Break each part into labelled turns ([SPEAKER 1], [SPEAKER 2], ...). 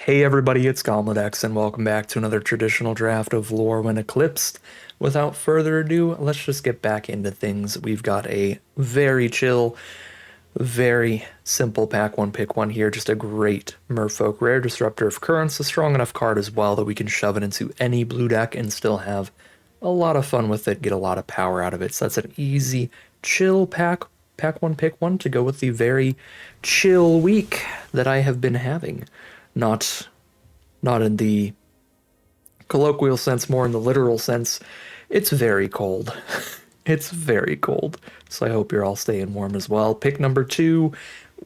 [SPEAKER 1] Hey everybody, it's GauntletX, and welcome back to another traditional draft of Lorwyn Eclipsed. Without further ado, let's just get back into things. We've got a very chill, very simple pack one pick one here, just a great Merfolk rare Disruptor of Currents, a strong enough card as well that we can shove it into any blue deck and still have a lot of fun with it, get a lot of power out of it. So that's an easy, chill pack one pick one to go with the very chill week that I have been having. Not in the colloquial sense, more in the literal sense. It's very cold. It's very cold. So I hope you're all staying warm as well. Pick number 2.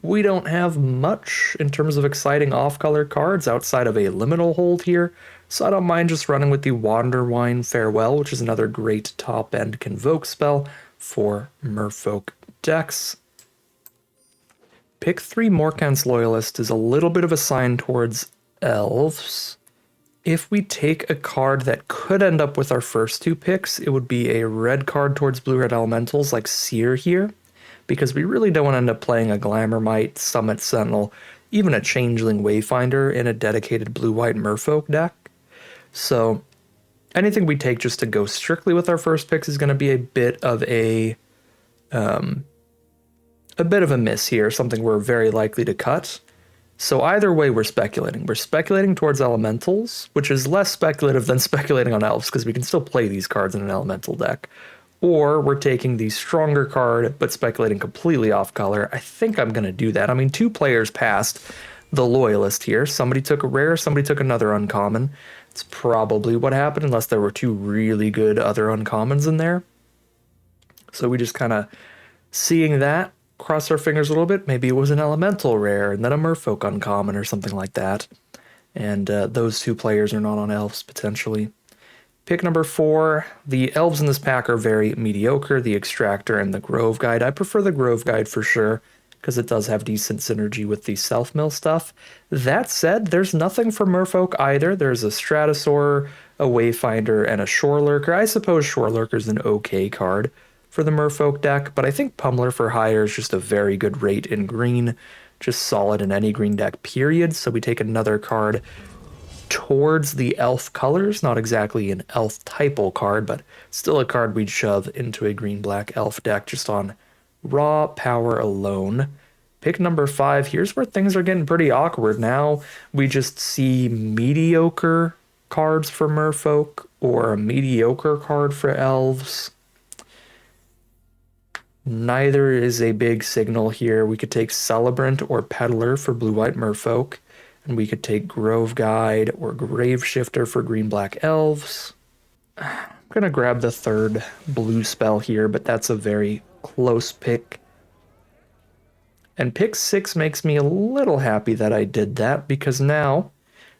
[SPEAKER 1] We don't have much in terms of exciting off-color cards outside of a liminal hold here. So I don't mind just running with the Wanderwine Farewell, which is another great top-end Convoke spell for Merfolk decks. Pick 3 Morkant's Loyalist is a little bit of a sign towards elves. If we take a card that could end up with our first 2 picks, it would be a red card towards blue-red elementals like Seer here, because we really don't want to end up playing a Glamourmite, Summit Sentinel, even a Changeling Wayfinder in a dedicated blue-white Merfolk deck. So anything we take just to go strictly with our first picks is going to be a bit of a miss here, something we're very likely to cut. So either way, we're speculating. We're speculating towards elementals, which is less speculative than speculating on elves, because we can still play these cards in an elemental deck. Or we're taking the stronger card, but speculating completely off color. I think I'm going to do that. I mean, 2 players passed the Loyalist here. Somebody took a rare, somebody took another uncommon. It's probably what happened, unless there were 2 really good other uncommons in there. So we just kind of seeing that, cross our fingers a little bit. Maybe it was an elemental rare and then a Merfolk uncommon or something like that. And those 2 players are not on elves potentially. Pick number 4. The elves in this pack are very mediocre, the Extractor and the Grove Guide. I prefer the Grove Guide for sure, because it does have decent synergy with the self-mill stuff. That said, there's nothing for Merfolk either. There's a Stratosaur, a Wayfinder, and a Shore Lurker. I suppose Shore Lurker's an okay card for the Merfolk deck, but I think Pummeler for Hire is just a very good rate in green, just solid in any green deck, period. So we take another card towards the elf colors, not exactly an elf typal card, but still a card we'd shove into a green-black elf deck just on raw power alone. Pick number 5. Here's where things are getting pretty awkward. Now we just see mediocre cards for Merfolk or a mediocre card for elves. Neither is a big signal here. We could take Celebrant or Peddler for blue-white Merfolk, and we could take Grove Guide or Grave Shifter for green-black elves. I'm going to grab the 3rd blue spell here, but that's a very close pick. And pick 6 makes me a little happy that I did that, because now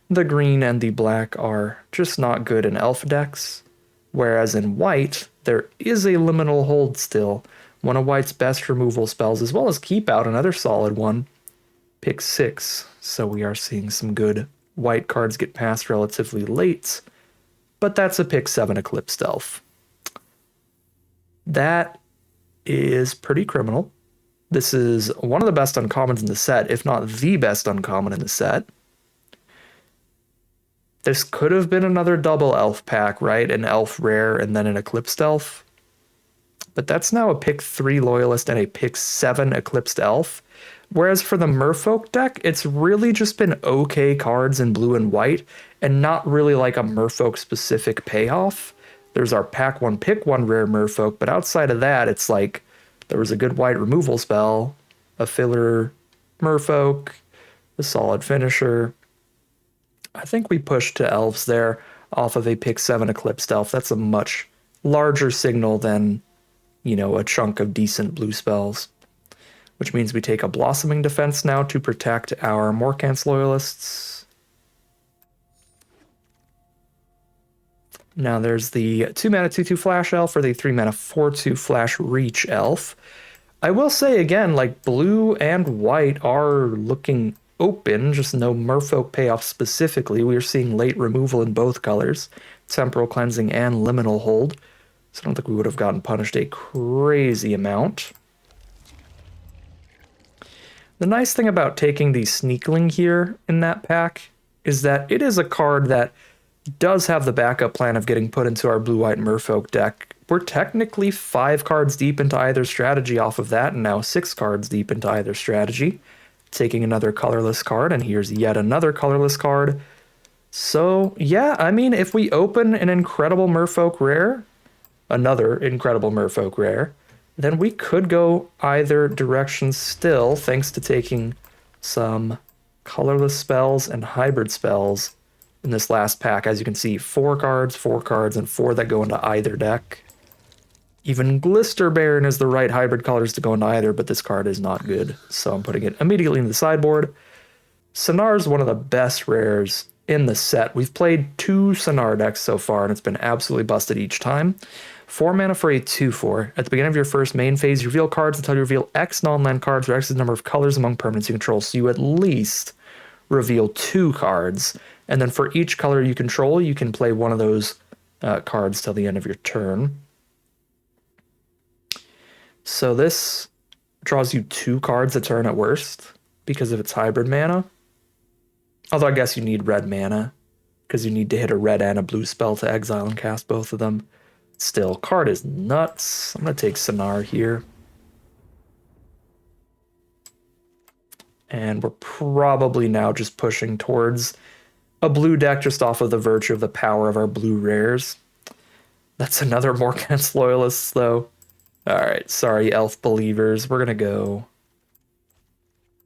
[SPEAKER 1] the green and the black are just not good in elf decks, whereas in white, there is a liminal hold still. One of white's best removal spells, as well as Keep Out, another solid one. Pick 6, so we are seeing some good white cards get passed relatively late, but that's a pick 7 Eclipsed Elf. That is pretty criminal. This is one of the best uncommons in the set, if not the best uncommon in the set. This could have been another double elf pack, right? An elf rare and then an Eclipsed Elf. But that's now a pick 3 Loyalist and a pick 7 Eclipsed Elf. Whereas for the Merfolk deck, it's really just been okay cards in blue and white, and not really like a Merfolk specific payoff. There's our pack 1 pick 1 rare Merfolk, but outside of that, it's like there was a good white removal spell, a filler Merfolk, a solid finisher. I think we pushed to elves there off of a pick 7 Eclipsed Elf. That's a much larger signal than, you know, a chunk of decent blue spells, which means we take a Blossoming Defense now to protect our Morkant's Loyalists. Now there's the 2-mana 2/2 Flash Elf or the 3-mana 4/2 Flash Reach Elf. I will say again, like, blue and white are looking open, just no Merfolk payoff specifically. We are seeing late removal in both colors, Temporal Cleansing and Liminal Hold. So I don't think we would have gotten punished a crazy amount. The nice thing about taking the Sneakling here in that pack is that it is a card that does have the backup plan of getting put into our blue-white Merfolk deck. We're technically 5 cards deep into either strategy off of that, and now 6 cards deep into either strategy. Taking another colorless card, and here's yet another colorless card. So, yeah, I mean, if we open an incredible Merfolk rare, another incredible Merfolk rare, then we could go either direction still, thanks to taking some colorless spells and hybrid spells in this last pack. As you can see, 4 cards, and 4 that go into either deck. Even Glister Baron is the right hybrid colors to go into either, but this card is not good, so I'm putting it immediately in the sideboard. Sonar is one of the best rares in the set. We've played 2 Sonar decks so far, and it's been absolutely busted each time. 4 mana for a 2/4. At the beginning of your first main phase, you reveal cards until you reveal X non-land cards, or X is the number of colors among permanents you control, so you at least reveal 2 cards. And then for each color you control, you can play one of those cards till the end of your turn. So this draws you 2 cards a turn at worst because of its hybrid mana. Although I guess you need red mana because you need to hit a red and a blue spell to exile and cast both of them. Still, card is nuts. I'm going to take Sonar here. And we're probably now just pushing towards a blue deck just off of the virtue of the power of our blue rares. That's another Morgant's Loyalists, though. Alright, sorry, Elf Believers. We're going to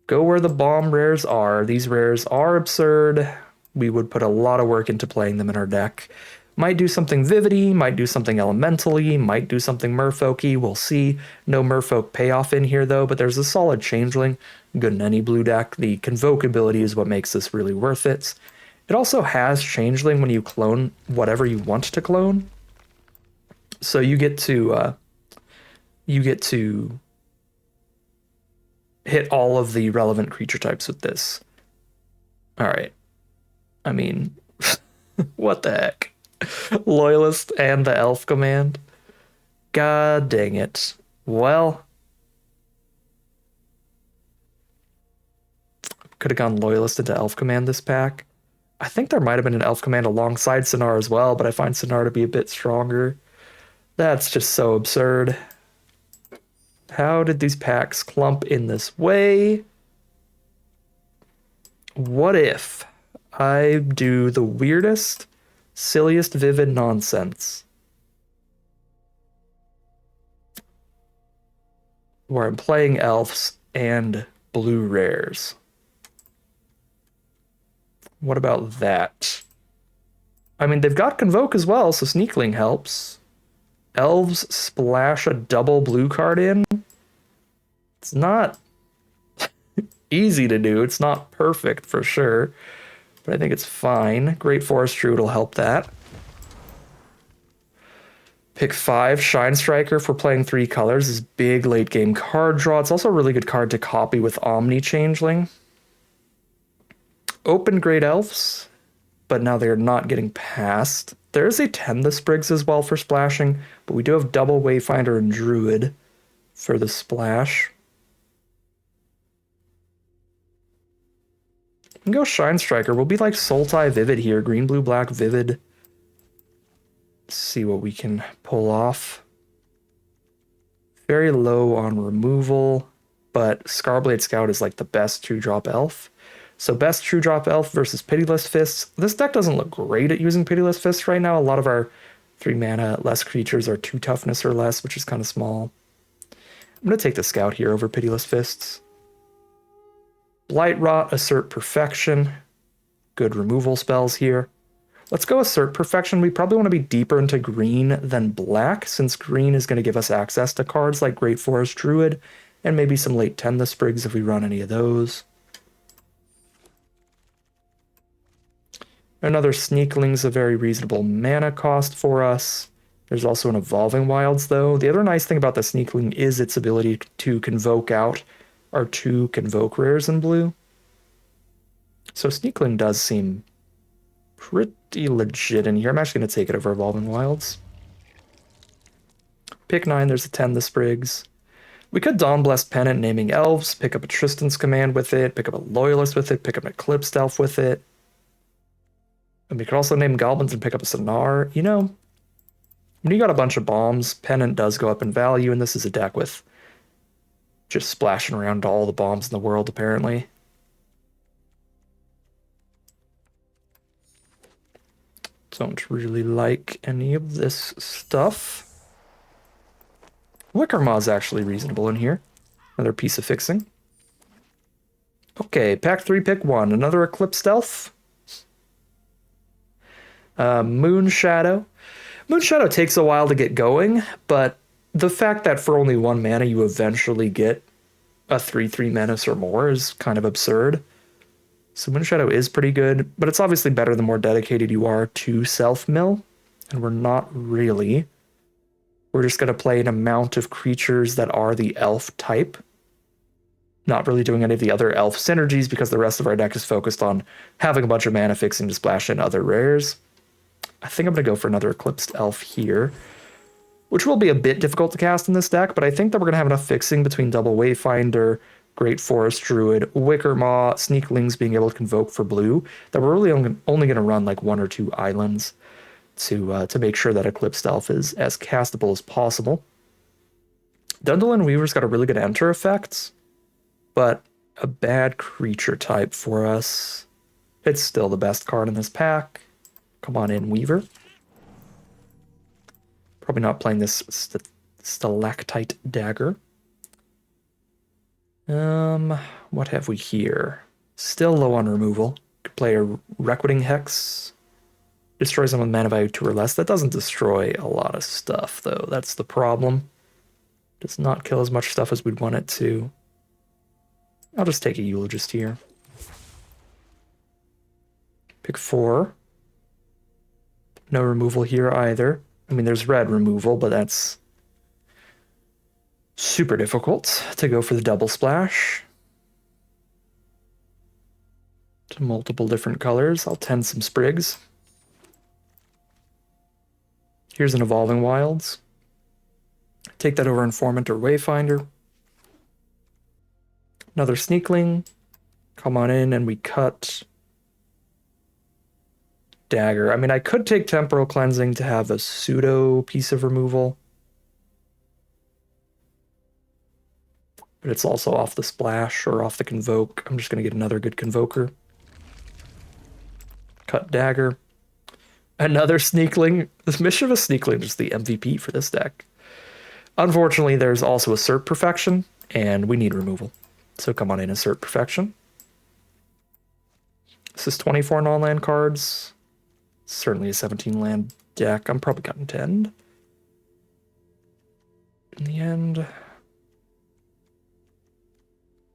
[SPEAKER 1] go where the bomb rares are. These rares are absurd. We would put a lot of work into playing them in our deck. Might do something Vividy, might do something Elementally, might do something Merfolky. We'll see. No Merfolk payoff in here, though, but there's a solid Changeling. Good in any blue deck. The Convoke ability is what makes this really worth it. It also has Changeling when you clone whatever you want to clone. So you get to hit all of the relevant creature types with this. All right. I mean, what the heck? Loyalist and the Elf command. God dang it. Well, could have gone Loyalist into Elf command this pack. I think there might have been an Elf command alongside Sonar as well, but I find Sonar to be a bit stronger. That's just so absurd. How did these packs clump in this way? What if I do the weirdest, silliest Vivid nonsense? Where I'm playing elves and blue rares. What about that? I mean, they've got Convoke as well, so Sneakling helps. Elves splash a double blue card in. It's not easy to do. It's not perfect for sure, but I think it's fine. Great Forest Druid will help that. Pick 5, Shine Striker for playing 3 colors is big late game card draw. It's also a really good card to copy with Omni Changeling. Open Great Elves, but now they're not getting past. There is a Tend the Sprigs as well for splashing, but we do have double Wayfinder and Druid for the splash. We can go Shine Striker. We'll be like Sultai Vivid here. Green, blue, black, Vivid. Let's see what we can pull off. Very low on removal, but Scarblade Scout is like the best 2-drop elf. So best 2-drop elf versus Pitiless Fists. This deck doesn't look great at using Pitiless Fists right now. A lot of our 3 mana less creatures are 2 toughness or less, which is kind of small. I'm going to take the Scout here over Pitiless Fists. Blight Rot, Assert Perfection. Good removal spells here. Let's go Assert Perfection. We probably want to be deeper into green than black, since green is going to give us access to cards like Great Forest Druid, and maybe some late Tend the Sprigs if we run any of those. Another Sneakling's a very reasonable mana cost for us. There's also an Evolving Wilds, though. The other nice thing about the Sneakling is its ability to convoke out our 2 Convoke rares in blue. So Sneakling does seem pretty legit in here. I'm actually going to take it over Evolving Wilds. Pick 9, there's a Tend the Sprigs. We could Dawnblessed Pennant naming elves, pick up a Tristan's Command with it, pick up a Loyalist with it, pick up an Eclipsed Elf with it. And we could also name goblins and pick up a Sonar. You know, when you got a bunch of bombs, Pennant does go up in value, and this is a deck with just splashing around all the bombs in the world, apparently. Don't really like any of this stuff. Wicker Maw's actually reasonable in here. Another piece of fixing. Okay, pack 3, pick 1. Another Eclipsed Elf. Moon Shadow. Moon Shadow takes a while to get going, but the fact that for only 1 mana you eventually get a 3/3 menace or more is kind of absurd. So Moon Shadow is pretty good, but it's obviously better the more dedicated you are to self-mill, and we're not really. We're just going to play an amount of creatures that are the elf type. Not really doing any of the other elf synergies because the rest of our deck is focused on having a bunch of mana fixing to splash in other rares. I think I'm going to go for another Eclipsed Elf here, which will be a bit difficult to cast in this deck, but I think that we're going to have enough fixing between Double Wayfinder, Great Forest Druid, Wicker Maw, Sneaklings being able to convoke for blue, that we're really only going to run like 1 or 2 islands to make sure that Eclipsed Elf is as castable as possible. Dundalin Weaver's got a really good enter effect, but a bad creature type for us. It's still the best card in this pack. Come on in, Weaver. Probably not playing this Stalactite Dagger. What have we here? Still low on removal. Could play a Requiting Hex. Destroy someone with mana value 2 or less. That doesn't destroy a lot of stuff, though. That's the problem. Does not kill as much stuff as we'd want it to. I'll just take a Eulogist here. Pick 4. No removal here either. I mean, there's red removal, but that's super difficult to go for the double splash. To multiple different colors. I'll tend some Sprigs. Here's an Evolving Wilds. Take that over Informant or Wayfinder. Another Sneakling. Come on in and we cut Dagger. I mean, I could take Temporal Cleansing to have a pseudo piece of removal. But it's also off the splash or off the convoke. I'm just going to get another good convoker. Cut Dagger. Another Sneakling. This Mischievous Sneakling is the MVP for this deck. Unfortunately, there's also Assert Perfection, and we need removal. So come on in, Assert Perfection. This is 24 non-land cards. Certainly a 17-land deck. I'm probably cutting 10. In the end,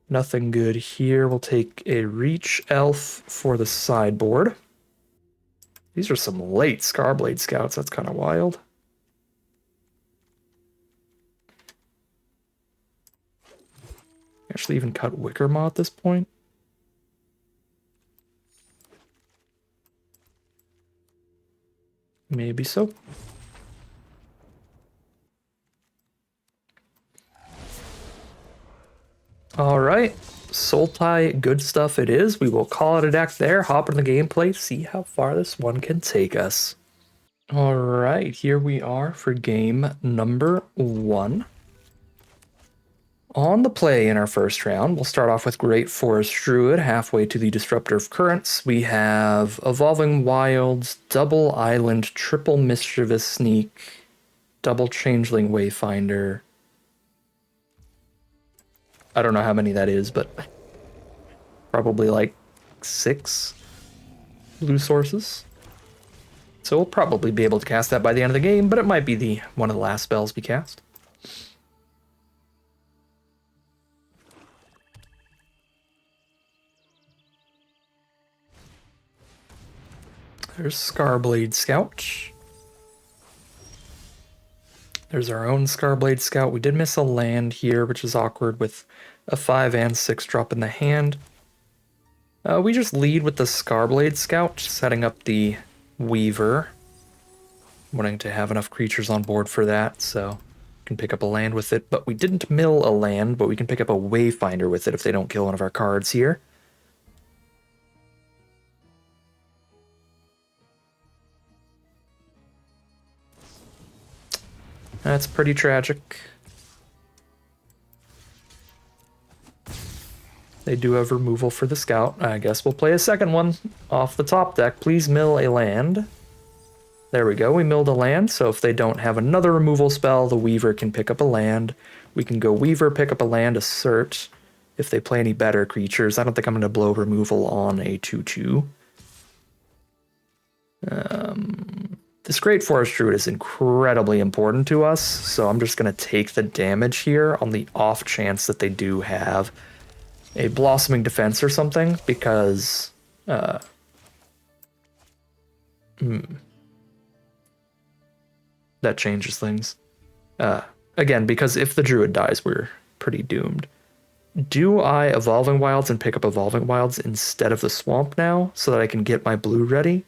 [SPEAKER 1] nothing good here. We'll take a Reach Elf for the sideboard. These are some late Scarblade Scouts. That's kind of wild. Actually even cut Wicker Maw at this point. Maybe so. All right, Sultai, good stuff it is. We will call it a deck there, hop in the gameplay, see how far this one can take us. All right, here we are for game number 1. On the play in our first round, we'll start off with Great Forest Druid, halfway to the Disruptor of Currents. We have Evolving Wilds, Double Island, Triple Mischievous Sneak, Double Changeling Wayfinder. I don't know how many that is, but probably like 6 blue sources. So we'll probably be able to cast that by the end of the game, but it might be one of the last spells we cast. There's Scarblade Scout. There's our own Scarblade Scout. We did miss a land here, which is awkward with a 5 and 6 drop in the hand. We just lead with the Scarblade Scout, setting up the Weaver. Wanting to have enough creatures on board for that, so we can pick up a land with it. But we didn't mill a land, but we can pick up a Wayfinder with it if they don't kill one of our cards here. That's pretty tragic. They do have removal for the scout. I guess we'll play a second one off the top deck. Please mill a land. There we go, we milled a land, so if they don't have another removal spell, the Weaver can pick up a land. We can go Weaver, pick up a land, assert. If they play any better creatures, I don't think I'm going to blow removal on a 2/2. This Great Forest Druid is incredibly important to us, so I'm just going to take the damage here on the off chance that they do have a Blossoming Defense or something, because... that changes things. Again, because if the Druid dies, we're pretty doomed. Do I Evolving Wilds and pick up Evolving Wilds instead of the Swamp now, so that I can get my blue ready?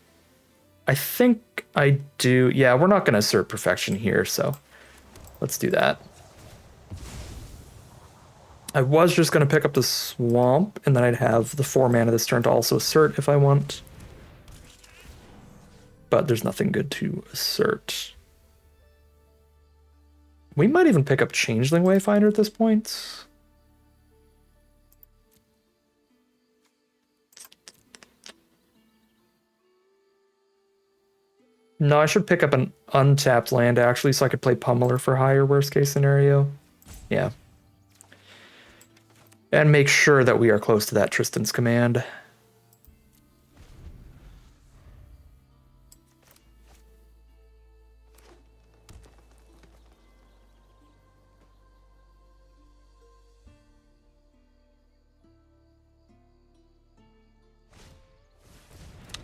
[SPEAKER 1] I think I do. Yeah, we're not going to assert Perfection here, so let's do that. I was just going to pick up the Swamp, and then I'd have the 4 mana this turn to also assert if I want. But there's nothing good to assert. We might even pick up Changeling Wayfinder at this point. No, I should pick up an untapped land, actually, so I could play Pummeler for higher, worst case scenario. Yeah. And make sure that we are close to that Tristan's Command.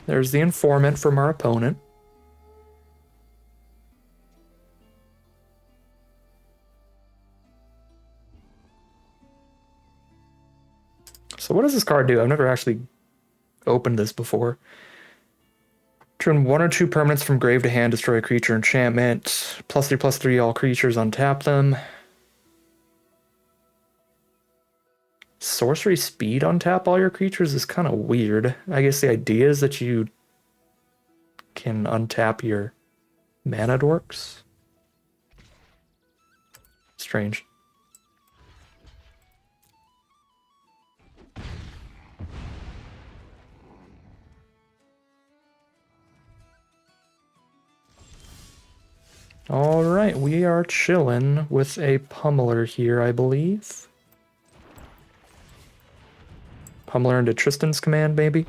[SPEAKER 1] There's the Informant from our opponent. So what does this card do? I've never actually opened this before. Turn 1 or 2 permanents from grave to hand, destroy a creature enchantment. +3/+3, all creatures, untap them. Sorcery speed untap all your creatures is kind of weird. I guess the idea is that you can untap your mana dorks. Strange. All right, we are chilling with a Pummeler here, I believe. Pummeler into Tristan's Command, maybe?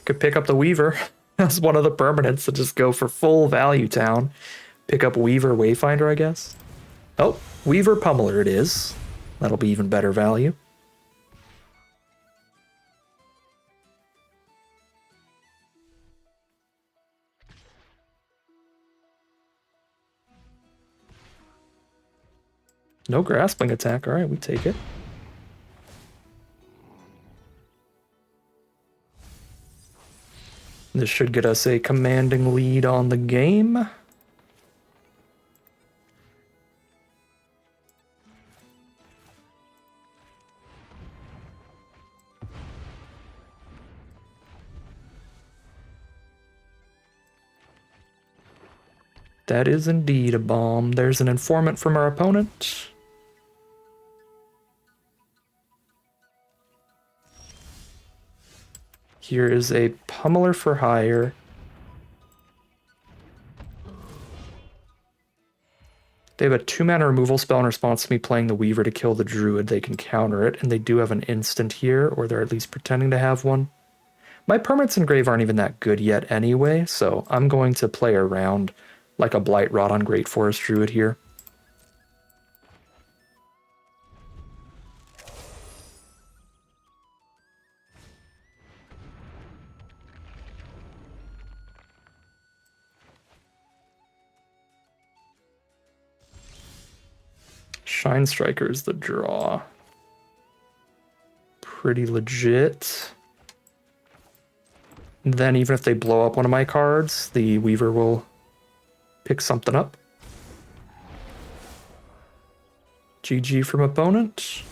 [SPEAKER 1] Could pick up the Weaver as one of the permanents to just go for full value town. Pick up Weaver Wayfinder, I guess. Oh, Weaver Pummeler it is. That'll be even better value. No grasping attack. All right, we take it. This should get us a commanding lead on the game. That is indeed a bomb. There's an Informant from our opponent. Here is a Pummeler for hire. They have a 2-mana removal spell in response to me playing the Weaver to kill the Druid. They can counter it, and they do have an instant here, or they're at least pretending to have one. My permanents in grave aren't even that good yet anyway, so I'm going to play around like a Blight Rod on Great Forest Druid here. Shine Striker is the draw. Pretty legit. And then even if they blow up one of my cards, the Weaver will pick something up. GG from opponent.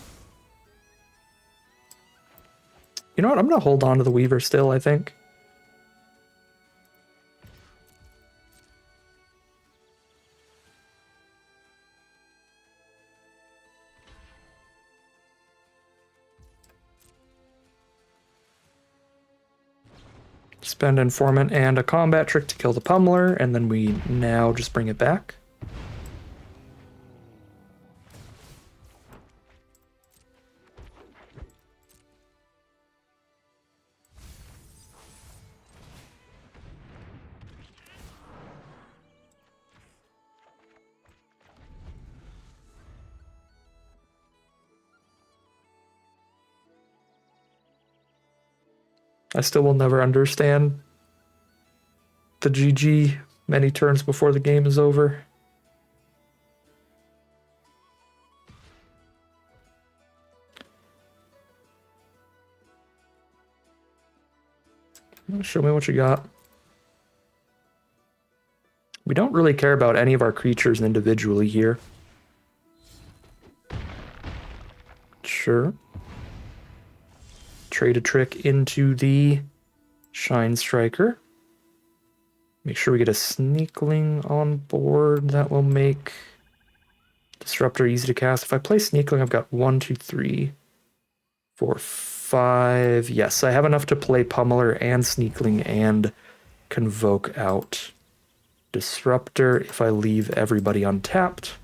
[SPEAKER 1] You know what? I'm going to hold on to the Weaver still, I think. Spend Informant and a combat trick to kill the Pummeler, and then we now just bring it back. I still will never understand the GG many turns before the game is over. Show me what you got. We don't really care about any of our creatures individually here. Sure. Trade a trick into the Shine Striker. Make sure we get a Sneakling on board. That will make Disruptor easy to cast. If I play Sneakling, I've got 1, 2, 3, 4, 5. Yes, I have enough to play Pummeler and Sneakling and Convoke out Disruptor if I leave everybody untapped.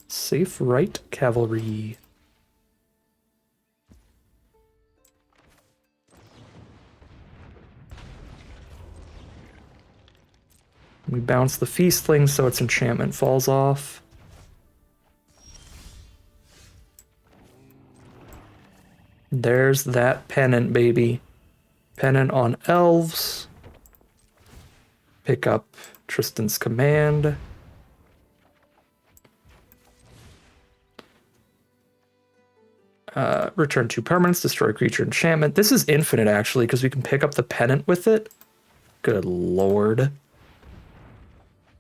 [SPEAKER 1] Safe right, Cavalry. We bounce the Feastling so its enchantment falls off. There's that Pennant, baby. Pennant on Elves. Pick up Tristan's Command. Return 2 permanents, destroy creature enchantment. This is infinite, actually, because we can pick up the Pennant with it. Good lord.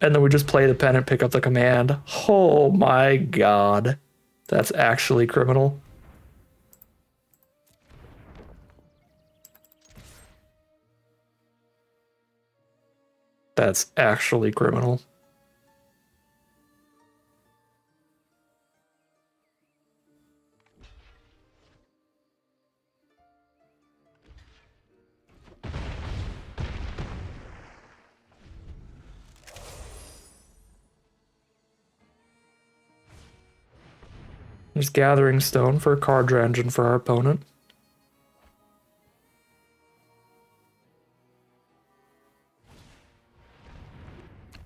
[SPEAKER 1] And then we just play the Pennant, pick up the command. Oh my god. That's actually criminal. That's actually criminal. There's Gathering Stone for a card draw engine for our opponent.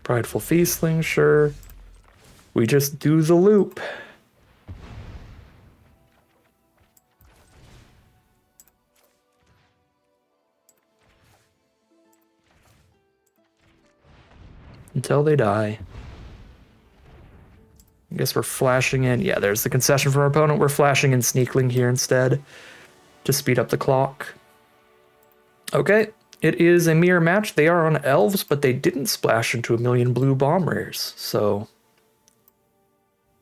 [SPEAKER 1] Prideful Feastling, sure. We just do the loop. Until they die. I guess we're flashing in. Yeah, there's the concession from our opponent. We're flashing in Sneakling here instead to speed up the clock. Okay, it is a mirror match. They are on Elves, but they didn't splash into 1,000,000 blue bomb rares. So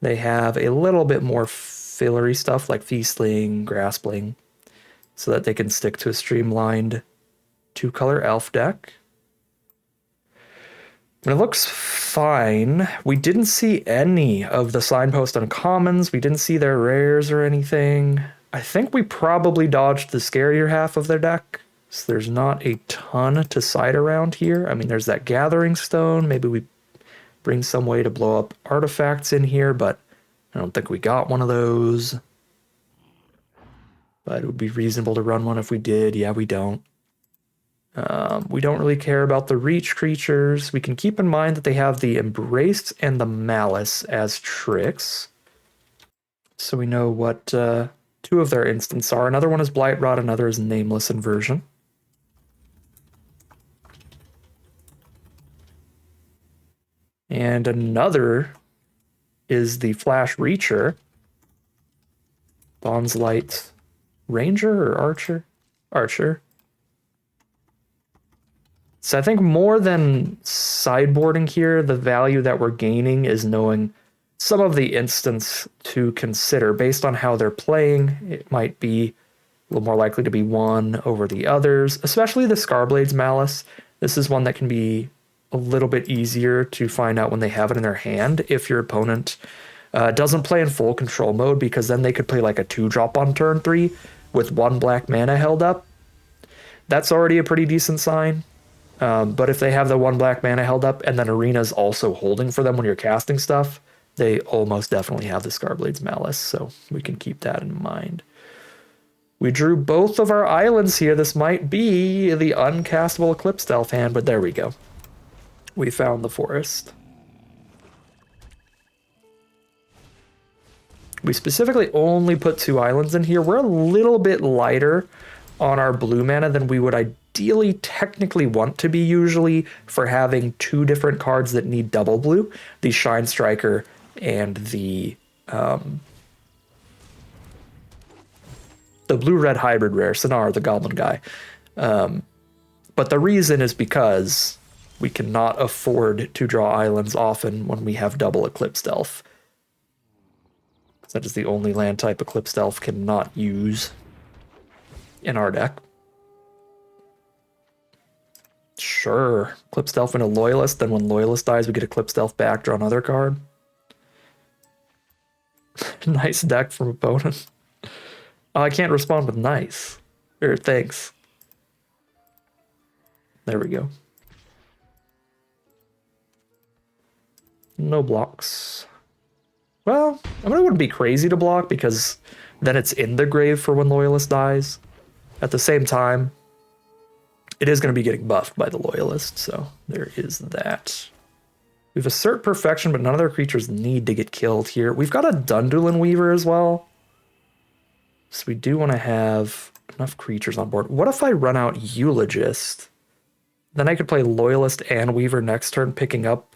[SPEAKER 1] they have a little bit more fillery stuff like Feastling, Graspling, so that they can stick to a streamlined 2-color elf deck. And it looks fine. We didn't see any of the Signpost uncommons. We didn't see their rares or anything. I think we probably dodged the scarier half of their deck. So there's not a ton to side around here. I mean, there's that Gathering Stone. Maybe we bring some way to blow up artifacts in here, but I don't think we got one of those. But it would be reasonable to run one if we did. Yeah, we don't. We don't really care about the reach creatures. We can keep in mind that they have the Embraced and the Malice as tricks. So we know what 2 of their instants are. Another one is Blight Rot, another is Nameless Inversion. And another is the Flash Reacher. Bond's Light Ranger or Archer? Archer. So I think more than sideboarding here, the value that we're gaining is knowing some of the instants to consider based on how they're playing. It might be a little more likely to be one over the others, especially the Scarblade's Malice. This is one that can be a little bit easier to find out when they have it in their hand if your opponent doesn't play in full control mode, because then they could play like a 2-drop on turn 3 with 1 black mana held up. That's already a pretty decent sign. But if they have the 1 black mana held up and then Arena's also holding for them when you're casting stuff, they almost definitely have the Scarblade's Malice, so we can keep that in mind. We drew both of our islands here. This might be the uncastable Eclipsed Elf hand, but there we go. We found the forest. We specifically only put 2 islands in here. We're a little bit lighter on our blue mana than we would ideally technically want to be usually for having 2 different cards that need double blue, the Shine Striker and the blue-red hybrid rare, Sonar, the goblin guy. But the reason is because we cannot afford to draw islands often when we have double Eclipsed Elf. That is the only land type Eclipsed Elf cannot use in our deck. Sure, Eclipsed Elf and a Loyalist, then when Loyalist dies, we get Eclipsed Elf back, draw another card. Nice deck from opponent. I can't respond with nice. Or thanks. There we go. No blocks. Well, I mean, it wouldn't be crazy to block because then it's in the grave for when Loyalist dies. At the same time, it is going to be getting buffed by the Loyalist, so there is that. We have Assert Perfection, but none of their creatures need to get killed here. We've got a Dundulin Weaver as well. So we do want to have enough creatures on board. What if I run out Eulogist? Then I could play Loyalist and Weaver next turn, picking up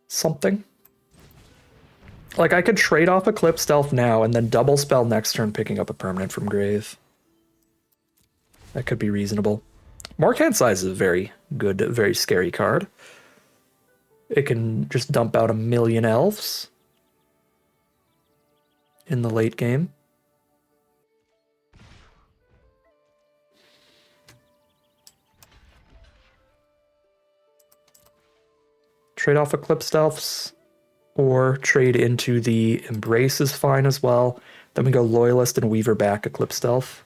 [SPEAKER 1] something. Like, I could trade off Eclipsed Elf now and then double spell next turn, picking up a permanent from grave. That could be reasonable. Mark Hand Size is a very good, very scary card. It can just dump out 1,000,000 elves in the late game. Trade off Eclipsed Elves or trade into the Embrace is fine as well. Then we go Loyalist and Weaver back Eclipsed Elf.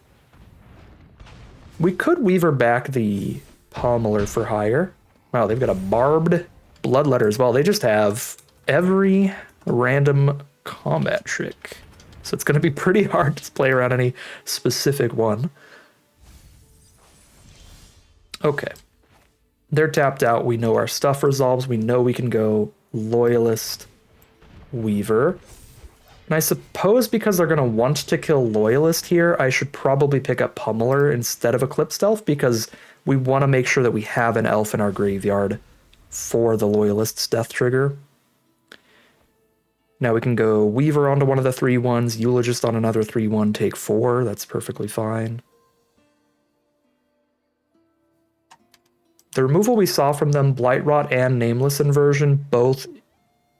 [SPEAKER 1] We could Weaver back the Pommeler for hire. Wow, they've got a Barbed Bloodletter as well. They just have every random combat trick. So it's going to be pretty hard to play around any specific one. Okay. They're tapped out. We know our stuff resolves. We know we can go Loyalist, Weaver. And I suppose because they're going to want to kill Loyalist here, I should probably pick up Pummeler instead of Eclipsed Elf because we want to make sure that we have an elf in our graveyard for the Loyalist's death trigger. Now we can go Weaver onto one of the 3/1s, Eulogist on another 3/1, take 4. That's perfectly fine. The removal we saw from them, Blightrot and Nameless Inversion, both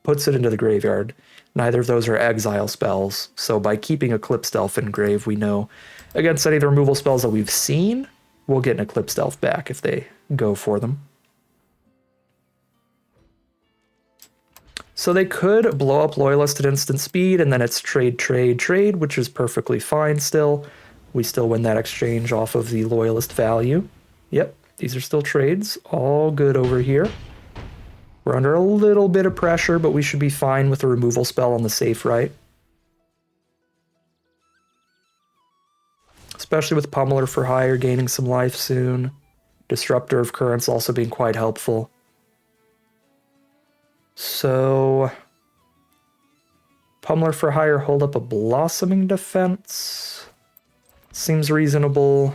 [SPEAKER 1] puts it into the graveyard. Neither of those are exile spells, so by keeping Eclipsed Elf in grave, we know against any of the removal spells that we've seen, we'll get an Eclipsed Elf back if they go for them. So they could blow up Loyalist at instant speed, and then it's trade, trade, trade, which is perfectly fine still. We still win that exchange off of the Loyalist value. Yep, these are still trades. All good over here. We're under a little bit of pressure, but we should be fine with the removal spell on the safe right. Especially with Pummeler for hire gaining some life soon. Disruptor of Currents also being quite helpful. So, Pummeler for hire, hold up a Blossoming Defense. Seems reasonable.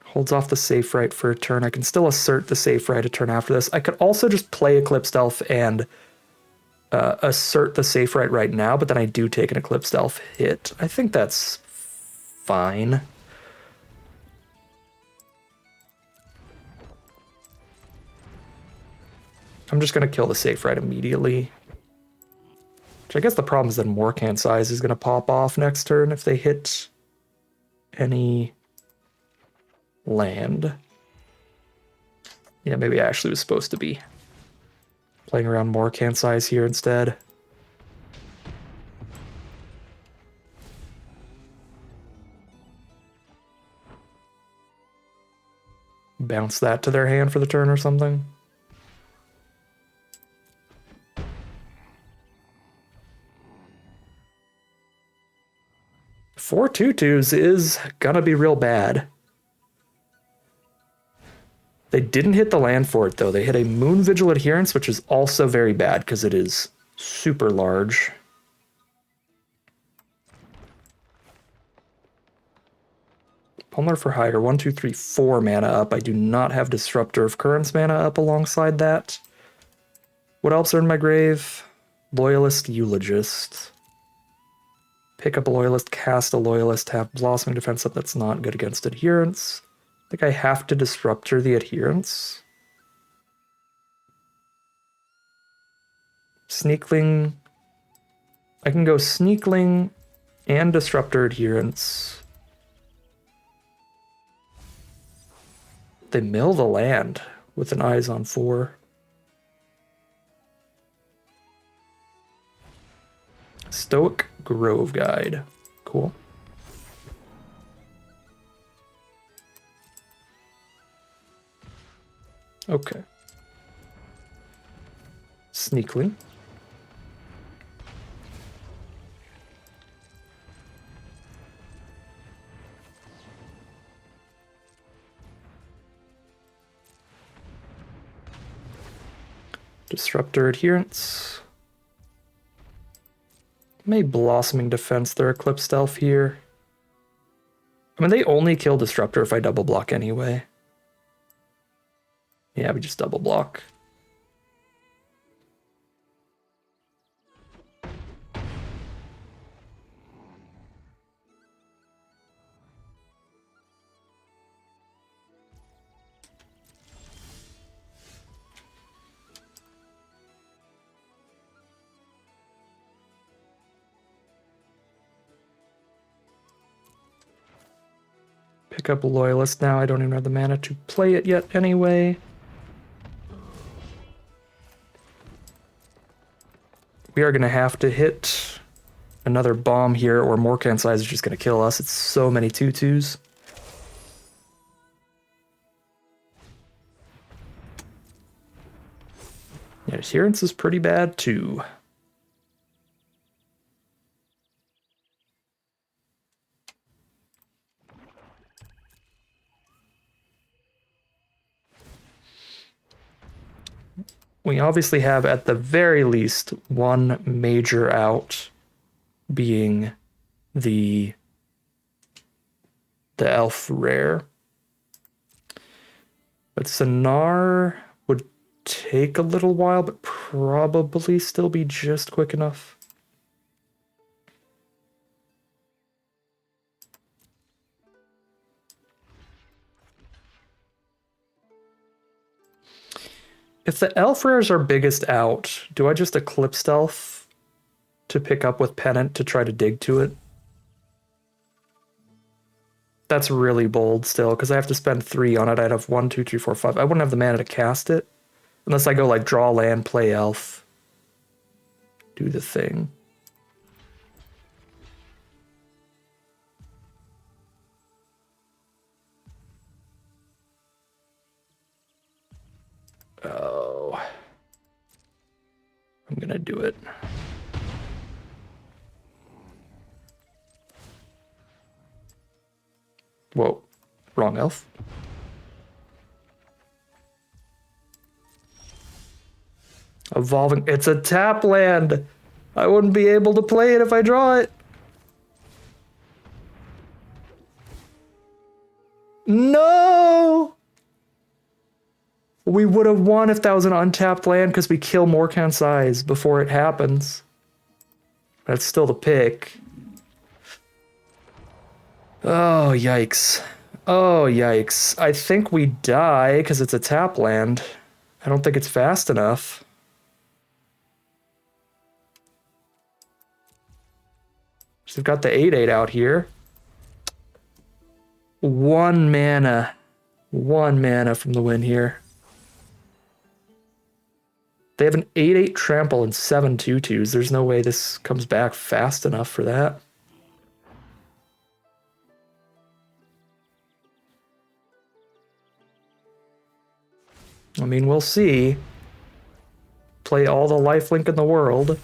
[SPEAKER 1] Holds off the safe right for a turn. I can still assert the safe right a turn after this. I could also just play Eclipsed Elf and assert the safe right now, but then I do take an Eclipsed Elf hit. I think that's fine. I'm just going to kill the safe right immediately. Which I guess the problem is that Morkan Size is going to pop off next turn if they hit any land. Yeah, maybe I actually was supposed to be playing around Morkan Size here instead. Bounce that to their hand for the turn or something. Four 2/2s is gonna be real bad. They didn't hit the land for it though. They hit a Moon Vigil Adherence, which is also very bad because it is super large. Pulmar for Hire, 1, 2, 3, 4 mana up. I do not have Disruptor of Currents mana up alongside that. What else are in my grave? Loyalist, Eulogist. Pick up a Loyalist, cast a Loyalist, have Blossoming Defense up. That's not good against Adherence. I think I have to Disruptor the Adherence. Sneakling. I can go Sneakling and Disruptor Adherence. They mill the land with an Eyes on 4. Stoic Grove Guide. Cool. Okay. Sneakling. Disruptor Adherence. May Blossoming Defense their Eclipsed Elf here. I mean, they only kill Disruptor if I double block anyway. Yeah, we just double block. Pick up a Loyalist now. I don't even have the mana to play it yet anyway. We are going to have to hit another bomb here or Morkan Size is just going to kill us. It's so many 2/2s. Yeah, Adherence is pretty bad too. We obviously have, at the very least, one major out, being the elf rare. But Sonar would take a little while, but probably still be just quick enough. If the elf rares are biggest out, do I just Eclipsed Elf to pick up with Pennant to try to dig to it? That's really bold still, because I have to spend 3 on it. I'd have 1, 2, 3, 4, 5. I wouldn't have the mana to cast it. Unless I go like draw land, play elf. Do the thing. Oh. I'm gonna do it. Whoa. Wrong elf. Evolving. It's a tap land. I wouldn't be able to play it if I draw it. No! We would have won if that was an untapped land because we kill Morkan Size before it happens. That's still the pick. Oh, yikes. Oh, yikes. I think we die because it's a tap land. I don't think it's fast enough. So we've got the 8/8 out here. 1 mana. 1 mana from the win here. They have an 8/8 trample and 7 2/2s. There's no way this comes back fast enough for that. I mean, we'll see. Play all the lifelink in the world.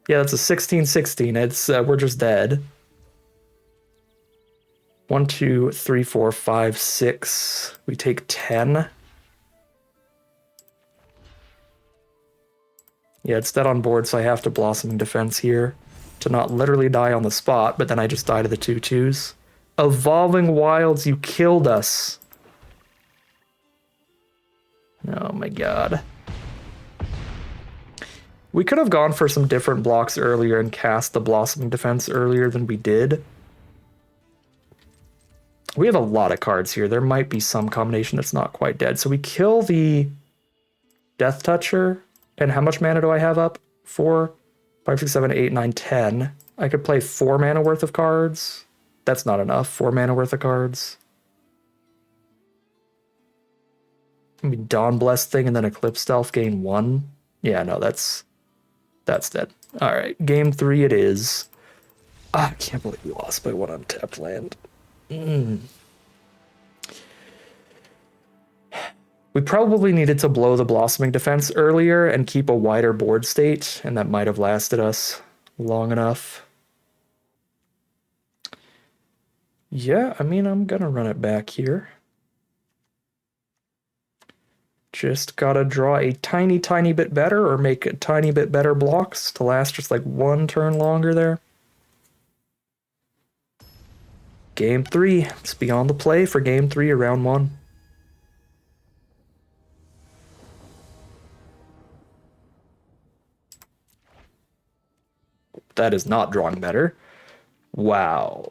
[SPEAKER 1] Yeah, that's a 16/16. It's we're just dead. 1 2 3 4 5 6. We take 10. Yeah, it's dead on board, so I have to Blossoming Defense here to not literally die on the spot, but then I just die to the 2/2s. Evolving Wilds, you killed us. Oh my god. We could have gone for some different blocks earlier and cast the Blossoming Defense earlier than we did. We have a lot of cards here. There might be some combination that's not quite dead. So we kill the Death Toucher. And how much mana do I have up? 4, 5, 6, 7, 8, 9, 10. I could play 4 mana worth of cards. That's not enough. 4 mana worth of cards. I mean, Dawn Blessed thing and then Eclipsed Elf gain 1. Yeah, no, that's dead. All right, game 3 it is. I can't believe we lost by 1 untapped land. We probably needed to blow the Blossoming Defense earlier and keep a wider board state, and that might have lasted us long enough. Yeah, I mean, I'm gonna run it back here. Just gotta draw a tiny, tiny bit better or make a tiny bit better blocks to last just like 1 turn longer there. Game 3. Let's be on the play for game 3 of round 1. That is not drawing better. Wow.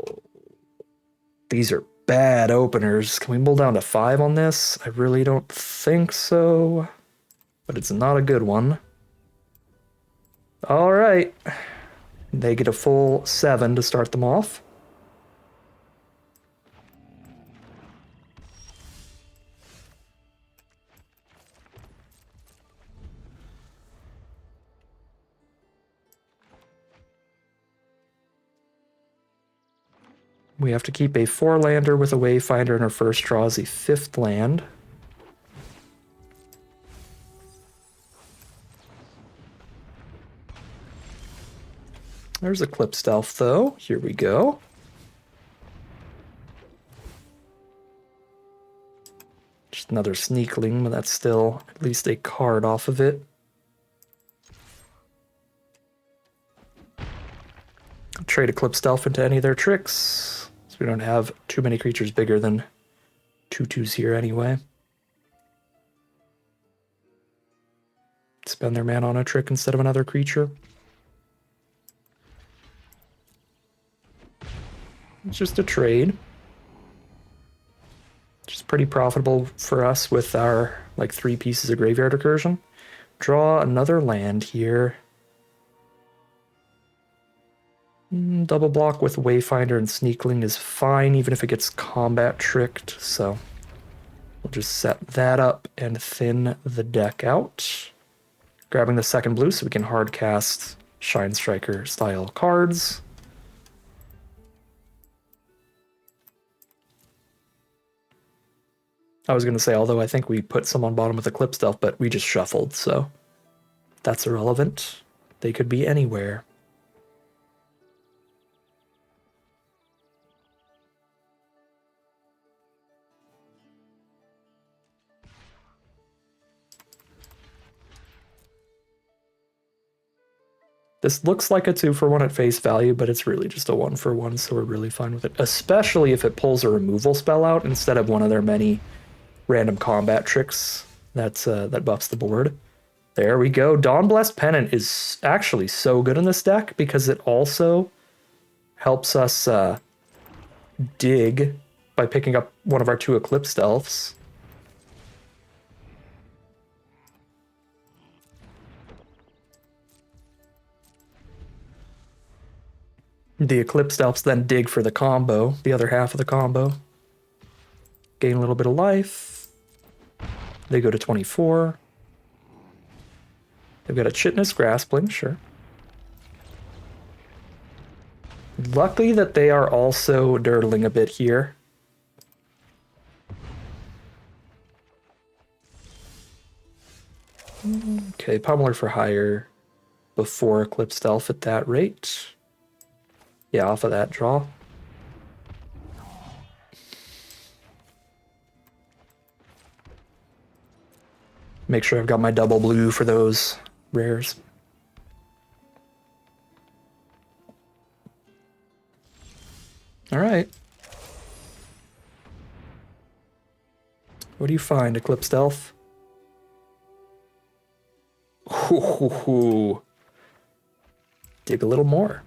[SPEAKER 1] These are bad openers. Can we mull down to 5 on this? I really don't think so. But it's not a good one. All right. They get a full 7 to start them off. We have to keep a 4-lander with a Wayfinder, and our first draw is a 5th land. There's Eclipsed Elf, though. Here we go. Just another Sneakling, but that's still at least a card off of it. Trade Eclipsed Elf into any of their tricks. So we don't have too many creatures bigger than 2/2s here anyway. Spend their mana on a trick instead of another creature. It's just a trade. Which is pretty profitable for us with our like 3 pieces of graveyard recursion. Draw another land here. Double block with Wayfinder and Sneakling is fine, even if it gets combat tricked, so we'll just set that up and thin the deck out. Grabbing the second blue so we can hard cast Shine Striker style cards. I was going to say, although I think we put some on bottom with Eclipsed Elf, but we just shuffled, so that's irrelevant. They could be anywhere. This looks like a 2-for-1 at face value, but it's really just a 1-for-1, so we're really fine with it. Especially if it pulls a removal spell out instead of one of their many random combat tricks. That buffs the board. There we go. Dawnblessed Pennant is actually so good in this deck because it also helps us dig by picking up one of our 2 Eclipsed Elves. The Eclipsed Elves then dig for the combo, the other half of the combo. Gain a little bit of life. They go to 24. They've got a Chitinous Graspling, sure. Luckily that they are also dirtling a bit here. Okay, Pummeler for hire before Eclipsed Elf at that rate. Yeah, off of that draw. Make sure I've got my double blue for those rares. All right. What do you find, Eclipsed Elf? Ooh. Dig a little more.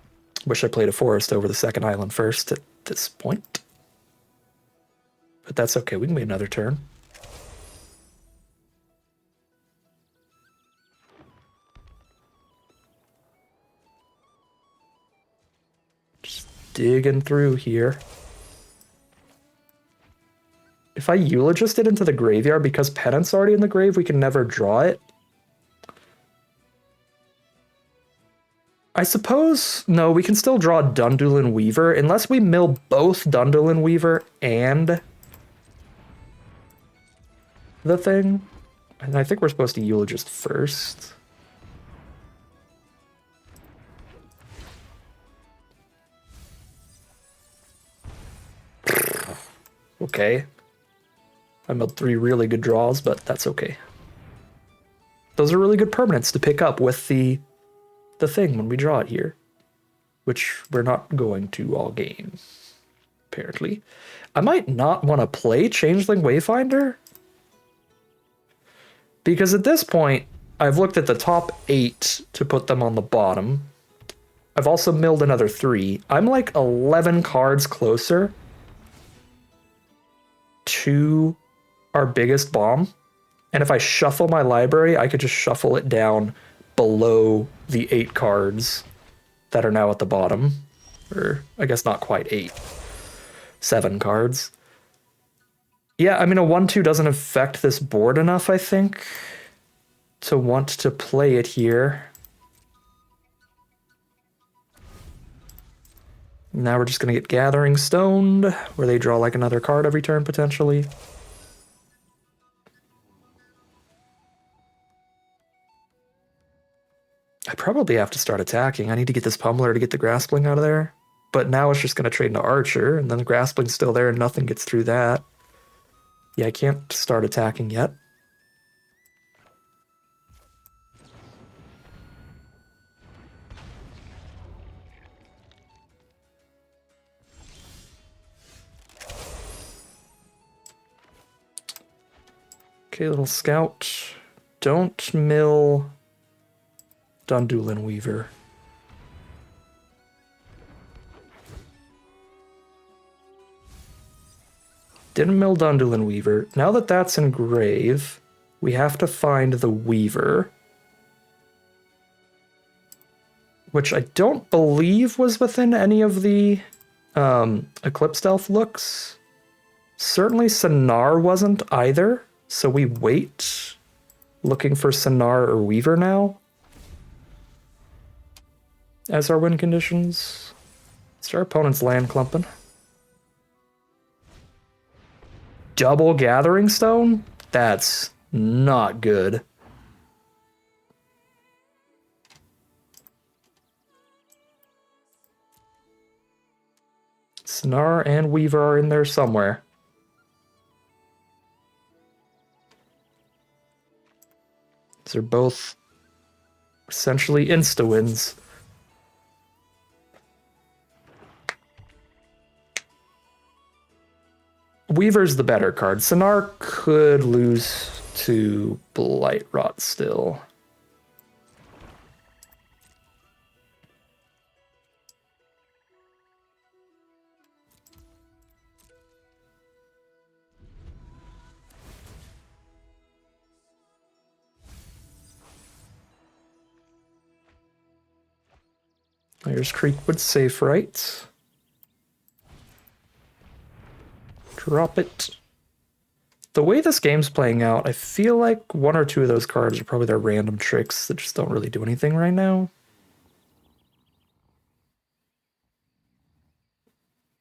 [SPEAKER 1] Wish I played a forest over the second island first at this point. But that's okay, we can wait another turn. Just digging through here. If I Eulogist it into the graveyard, because Pennant's already in the grave, we can never draw it. I suppose, no, we can still draw Dundulin Weaver, unless we mill both Dundulin Weaver and the thing. And I think we're supposed to Eulogist first. Okay. I milled 3 really good draws, but that's okay. Those are really good permanents to pick up with the thing when we draw it here, which we're not going to all game, apparently. I might not want to play Changeling Wayfinder, because at this point, I've looked at the top 8 to put them on the bottom. I've also milled another 3. I'm like 11 cards closer to our biggest bomb, and if I shuffle my library, I could just shuffle it down below the 8 cards that are now at the bottom. Or, I guess not quite 8. 7 cards. Yeah, I mean, a 1-2 doesn't affect this board enough, I think, to want to play it here. Now we're just going to get Gathering Stoned, where they draw like another card every turn, potentially. I probably have to start attacking. I need to get this Pummeler to get the Graspling out of there. But now it's just going to trade into Archer, and then the Graspling's still there and nothing gets through that. Yeah, I can't start attacking yet. Okay, little scout. Don't mill Dundulin Weaver. Didn't mill Dundulin Weaver. Now that that's in grave, we have to find the Weaver, which I don't believe was within any of the Eclipsed Elf looks. Certainly Sonar wasn't either, so we wait, looking for Sonar or Weaver now as our win conditions. It's our opponent's land clumping. Double Gathering Stone? That's not good. Sonar and Weaver are in there somewhere. These are both essentially insta-wins. Weaver's the better card. Sonar could lose to Blight Rot still. There's Creekwood safe, right? Drop it. The way this game's playing out, I feel like one or two of those cards are probably their random tricks that just don't really do anything right now.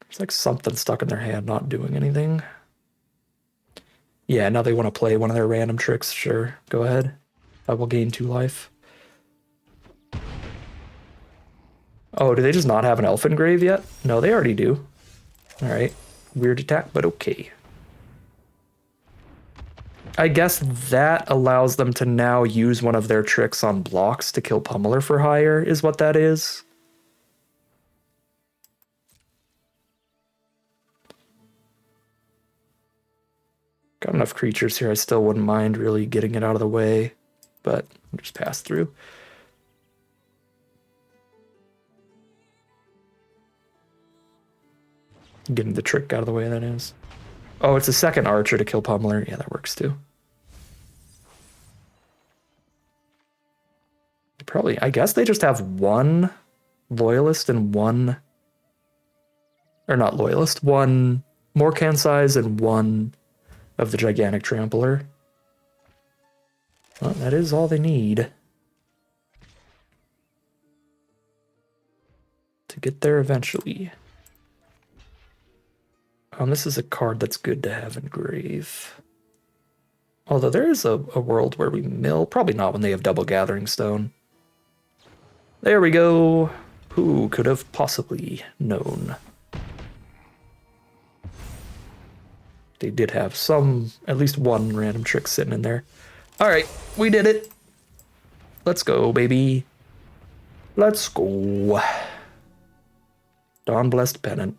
[SPEAKER 1] There's like something stuck in their hand not doing anything. Yeah, now they want to play one of their random tricks. Sure, go ahead. I will gain 2 life. Oh, do they just not have an Elf Engrave yet? No, they already do. Alright. Weird attack, but okay. I guess that allows them to now use one of their tricks on blocks to kill Pummeler for higher, is what that is. Got enough creatures here, I still wouldn't mind really getting it out of the way, but I'll just pass through. Getting the trick out of the way, that is. Oh, it's a second archer to kill Pummeler. Yeah, that works too. Probably, I guess they just have one loyalist and one, or not loyalist, one Morkan size and one of the gigantic trampler. Well, that is all they need to get there eventually. This is a card that's good to have engrave. Although there is a world where we mill, probably not when they have double gathering stone. There we go. Who could have possibly known? They did have some, at least one random trick sitting in there. All right, we did it. Let's go, baby. Let's go. Dawn Blessed Pennant.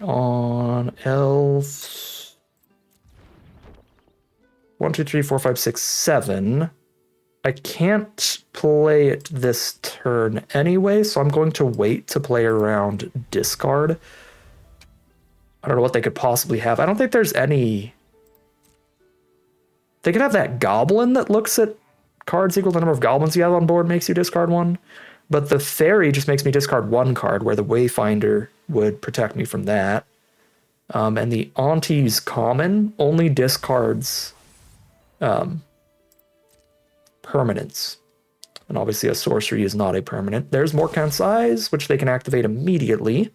[SPEAKER 1] On elves. 1, 2, 3, 4, 5, 6, 7. I can't play it this turn anyway, so I'm going to wait to play around discard. I don't know what they could possibly have. I don't think there's any... They could have that goblin that looks at cards equal to the number of goblins you have on board, makes you discard one. But the fairy just makes me discard 1 card, where the Wayfinder would protect me from that. And the Auntie's common only discards permanents. And obviously a sorcery is not a permanent. There's Morkan size, which they can activate immediately.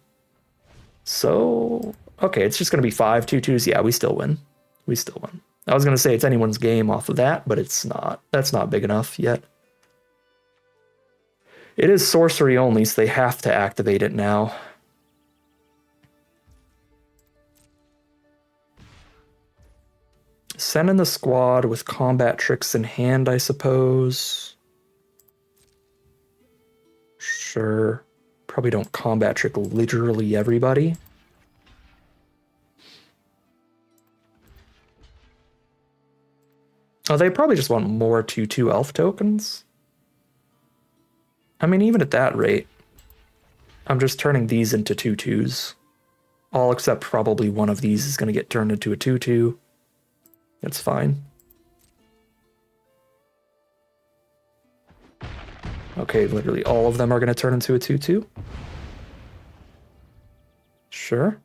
[SPEAKER 1] So, okay, it's just going to be 5 2/2s. Yeah, we still win. We still win. I was going to say it's anyone's game off of that, but it's not. That's not big enough yet. It is sorcery only, so they have to activate it now. Send in the squad with combat tricks in hand, I suppose. Sure. Probably don't combat trick literally everybody. Oh, they probably just want more 2/2 elf tokens. I mean, even at that rate, I'm just turning these into 2/2s. All except probably one of these is going to get turned into a 2/2. That's fine. Okay, literally all of them are going to turn into a 2/2. Sure.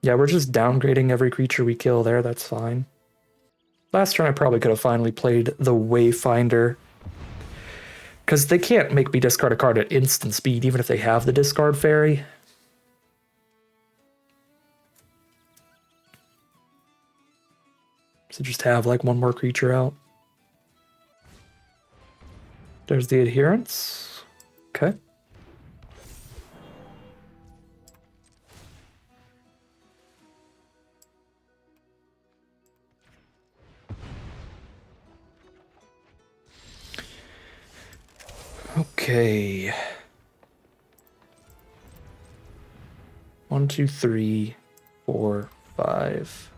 [SPEAKER 1] Yeah, we're just downgrading every creature we kill there, that's fine. Last turn I probably could have finally played the Wayfinder. Because they can't make me discard a card at instant speed, even if they have the discard fairy. So just have like one more creature out. There's the adherence. Okay. Okay. 1, 2, 3, 4, 5,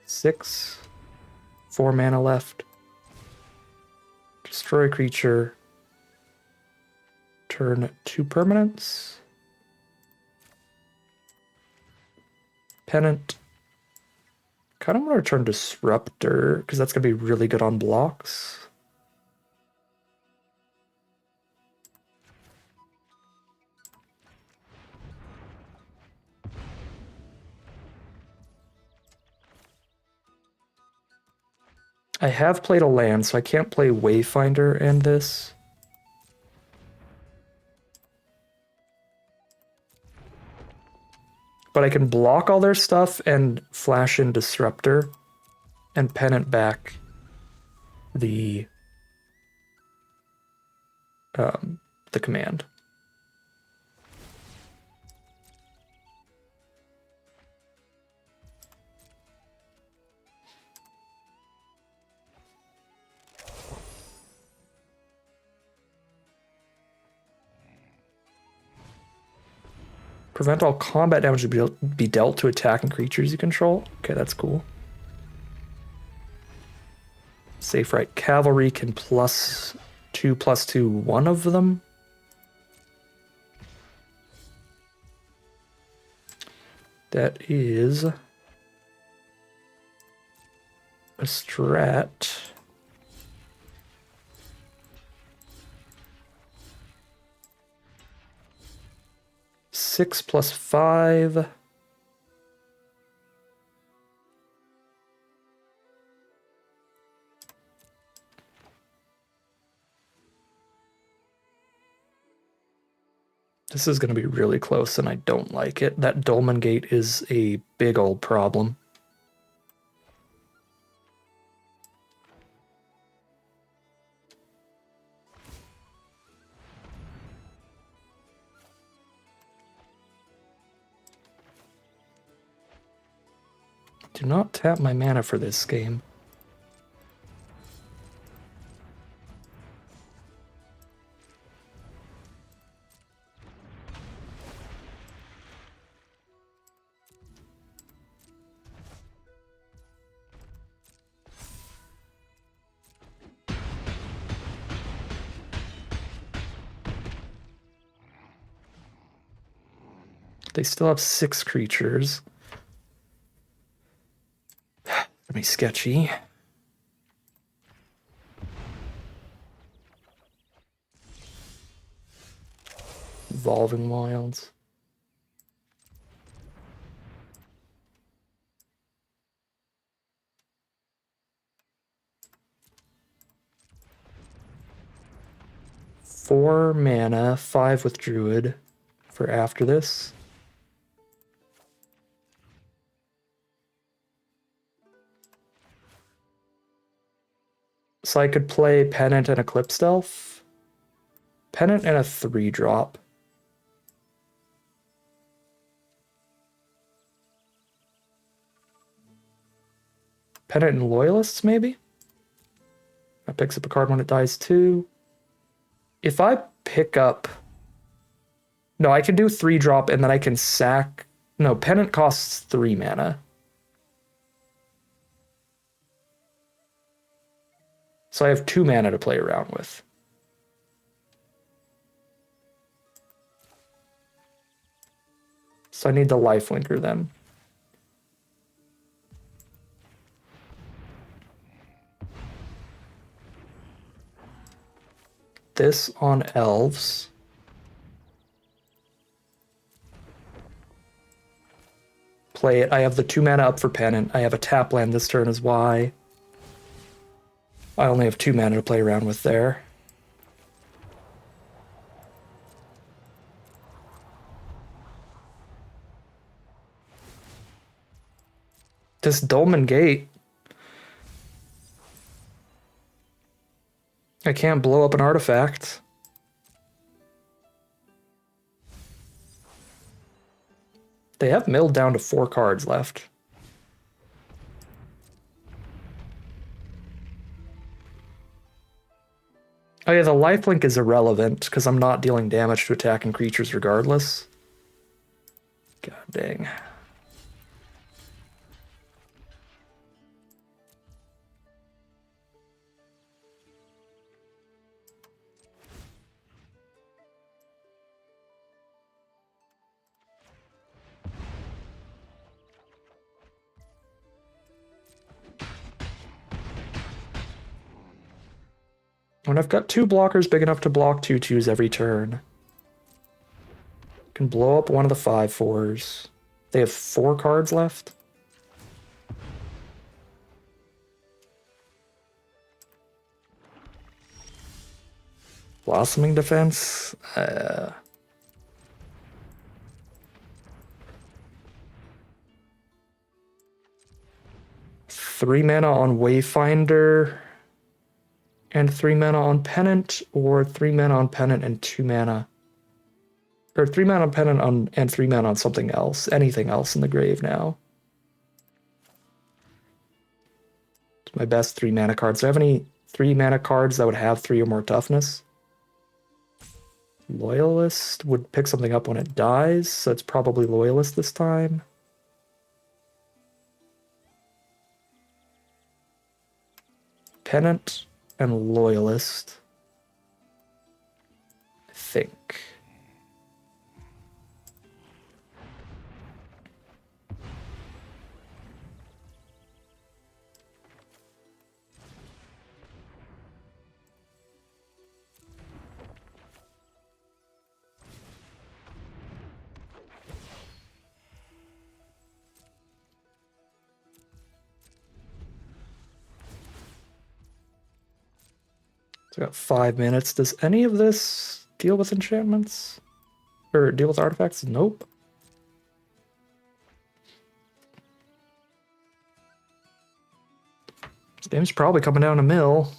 [SPEAKER 1] 6. 4 mana left. Destroy creature. Turn 2 permanents. Pennant. Kind of want to turn Disruptor, because that's going to be really good on blocks. I have played a land, so I can't play Wayfinder and this. But I can block all their stuff and flash in Disruptor and Pennant back the command. Prevent all combat damage to be dealt to attacking creatures you control. Okay, that's cool. Safe right. Cavalry can +2/+2 one of them. That is a strat. +6/+5. This is going to be really close, and I don't like it. That Dolmen Gate is a big old problem. Do not tap my mana for this game. They still have 6 creatures. Gonna be sketchy. Evolving Wilds. Four mana, 5 with Druid for after this. So I could play Pennant and Eclipsed Elf. Pennant and a 3-drop. Pennant and Loyalists, maybe? That picks up a card when it dies too. If I pick up... No, I can do 3-drop and then I can sack... No, Pennant costs 3 mana. So I have 2 mana to play around with. So I need the lifelinker then. This on elves. Play it. I have the 2 mana up for Pennant. I have a tap land this turn as Y. I only have 2 mana to play around with there. This Dolmen Gate. I can't blow up an artifact. They have milled down to 4 cards left. Oh yeah, the lifelink is irrelevant because I'm not dealing damage to attacking creatures regardless. God dang. And I've got 2 blockers big enough to block 2/2s every turn. Can blow up one of the 5/4s. They have 4 cards left. Blossoming Defense. 3 mana on Wayfinder and 3 mana on Pennant, or 3 mana on Pennant and 2 mana. Or 3 mana on Pennant on, and 3 mana on something else. Anything else in the grave now. It's my best 3 mana cards. Do I have any 3 mana cards that would have 3 or more toughness? Loyalist would pick something up when it dies, so it's probably Loyalist this time. Pennant and Loyalist, I think. So I got 5 minutes. Does any of this deal with enchantments? Or deal with artifacts? Nope. This game's probably coming down a mill.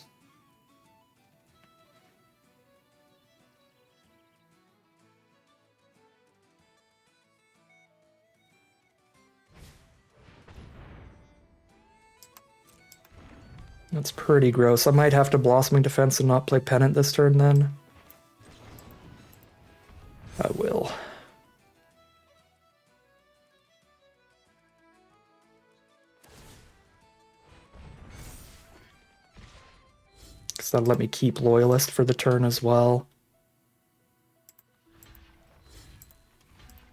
[SPEAKER 1] That's pretty gross. I might have to Blossoming Defense and not play Pennant this turn then. I will. Because that'll let me keep Loyalist for the turn as well.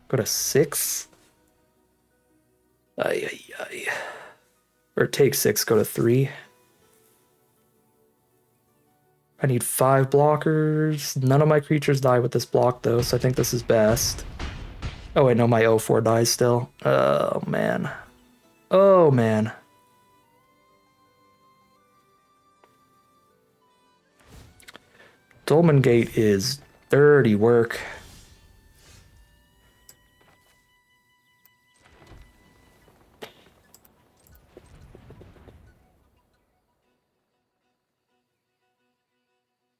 [SPEAKER 1] Go to 6. Ay, ay, ay. Or take 6, go to 3. I need 5 blockers. None of my creatures die with this block, though, so I think this is best. Oh, wait, no, my 0/4 dies still. Oh, man. Oh, man. Dolmen Gate is dirty work.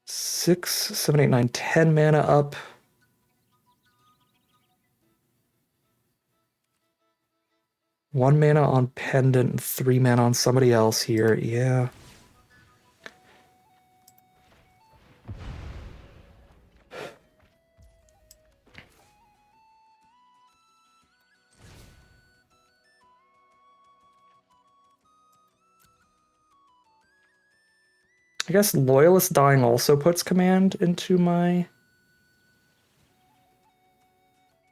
[SPEAKER 1] Six, 7, 8, 9, 10 mana up. One mana on Pendant and 3 mana on somebody else here. Yeah. I guess Loyalist dying also puts command into my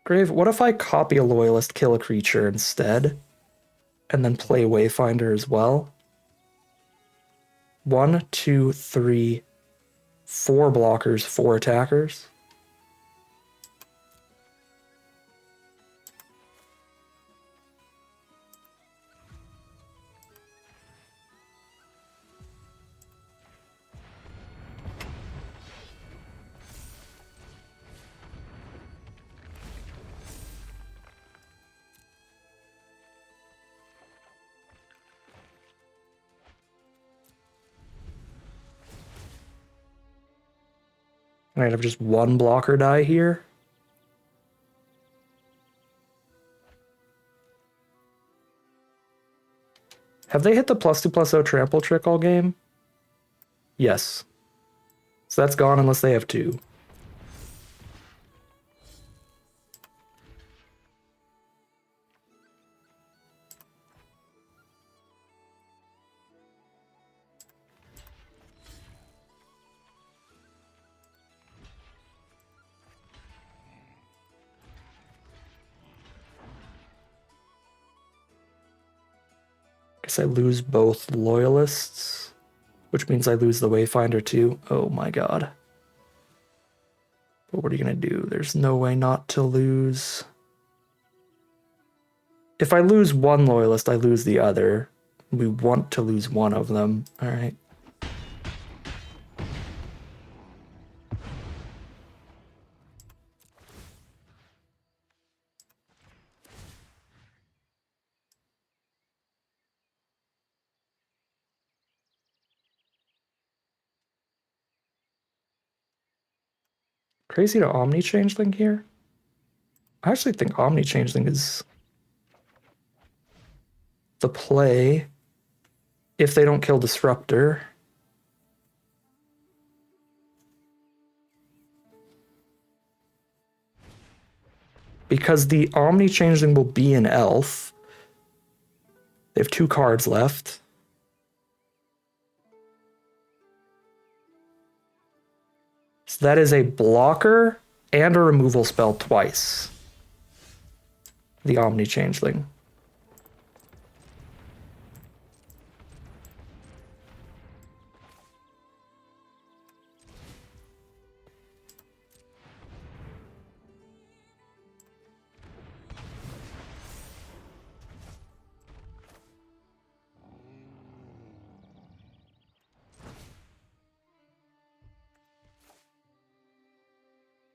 [SPEAKER 1] grave. What if I copy a Loyalist, kill a creature instead, and then play Wayfinder as well? 1, 2, 3, 4 blockers, 4 attackers. I might have just 1 blocker die here. Have they hit the +2/+0 trample trick all game? Yes. So So that's gone unless they have 2. Guess I lose both loyalists, which means I lose the Wayfinder too. Oh my god. But what are you going to do? There's no way not to lose. If I lose one loyalist, I lose the other. We want to lose one of them. All right. Crazy to Omni Changeling here. I actually think Omni Changeling is the play if they don't kill Disruptor. Because the Omni Changeling will be an elf. They have 2 cards left. So that is a blocker and a removal spell twice. The Omni Changeling.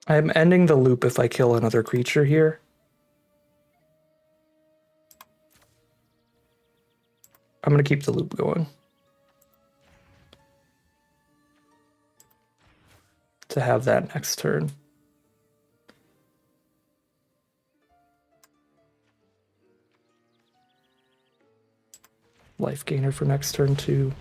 [SPEAKER 1] I'm ending the loop if I kill another creature here. I'm going to keep the loop going. To have that next turn. Life gainer for next turn too.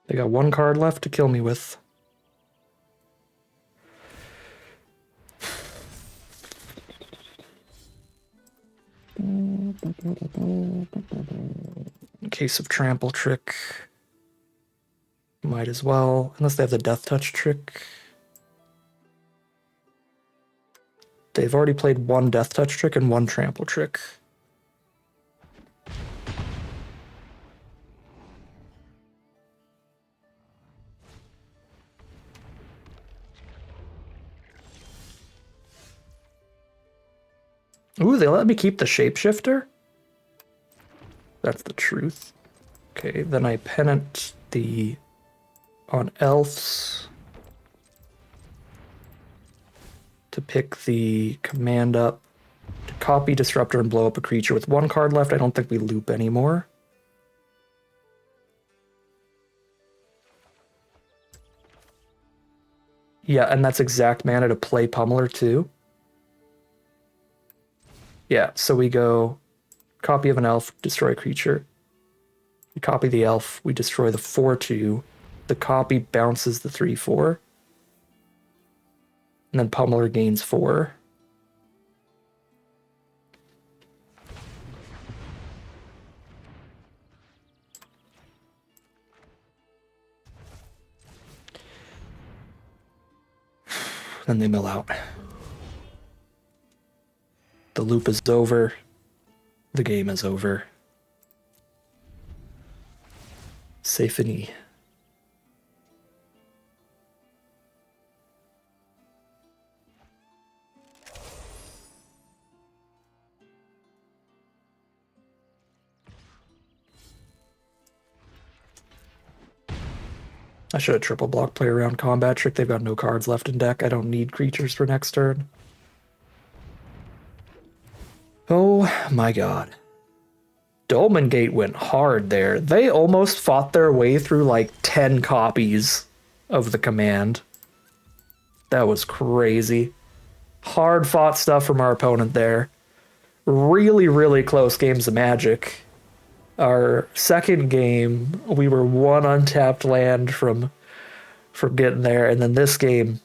[SPEAKER 1] They got 1 card left to kill me with. In case of Trample Trick. Might as well, unless they have the Death Touch trick. They've already played 1 Death Touch trick and 1 Trample trick. Ooh, they let me keep the Shapeshifter? That's the truth. Okay, then I pennant the... on elves. To pick the command up. To copy Disruptor and blow up a creature. With 1 card left, I don't think we loop anymore. Yeah, and that's exact mana to play Pummeler too. Yeah, so we go copy of an elf, destroy a creature. We copy the elf, we destroy the 4/2. The copy bounces the 3/4. And then Pummeler gains 4. Then they mill out. The loop is over. The game is over. Safety. I should have triple block play around combat trick. They've got no cards left in deck. I don't need creatures for next turn. Oh my god. Dolmen Gate went hard there. They almost fought their way through like 10 copies of the command. That was crazy. Hard fought stuff from our opponent there. Really, really close games of Magic. Our second game, we were one untapped land from getting there, and then this game,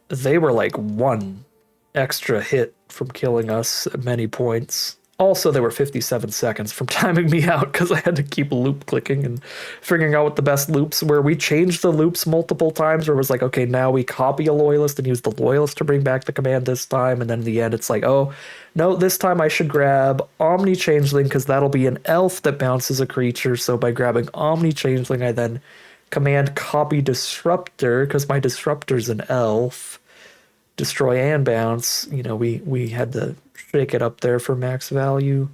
[SPEAKER 1] they were like one extra hit from killing us at many points. Also, they were 57 seconds from timing me out because I had to keep loop clicking and figuring out what the best loops were. We changed the loops multiple times where it was like, okay, now we copy a loyalist and use the loyalist to bring back the command this time. And then in the end, it's like, oh, no, this time I should grab Omni Changeling because that'll be an elf that bounces a creature. So by grabbing Omni Changeling, I then command copy Disruptor because my Disruptor's an elf. Destroy and bounce. You know, we had to shake it up there for max value.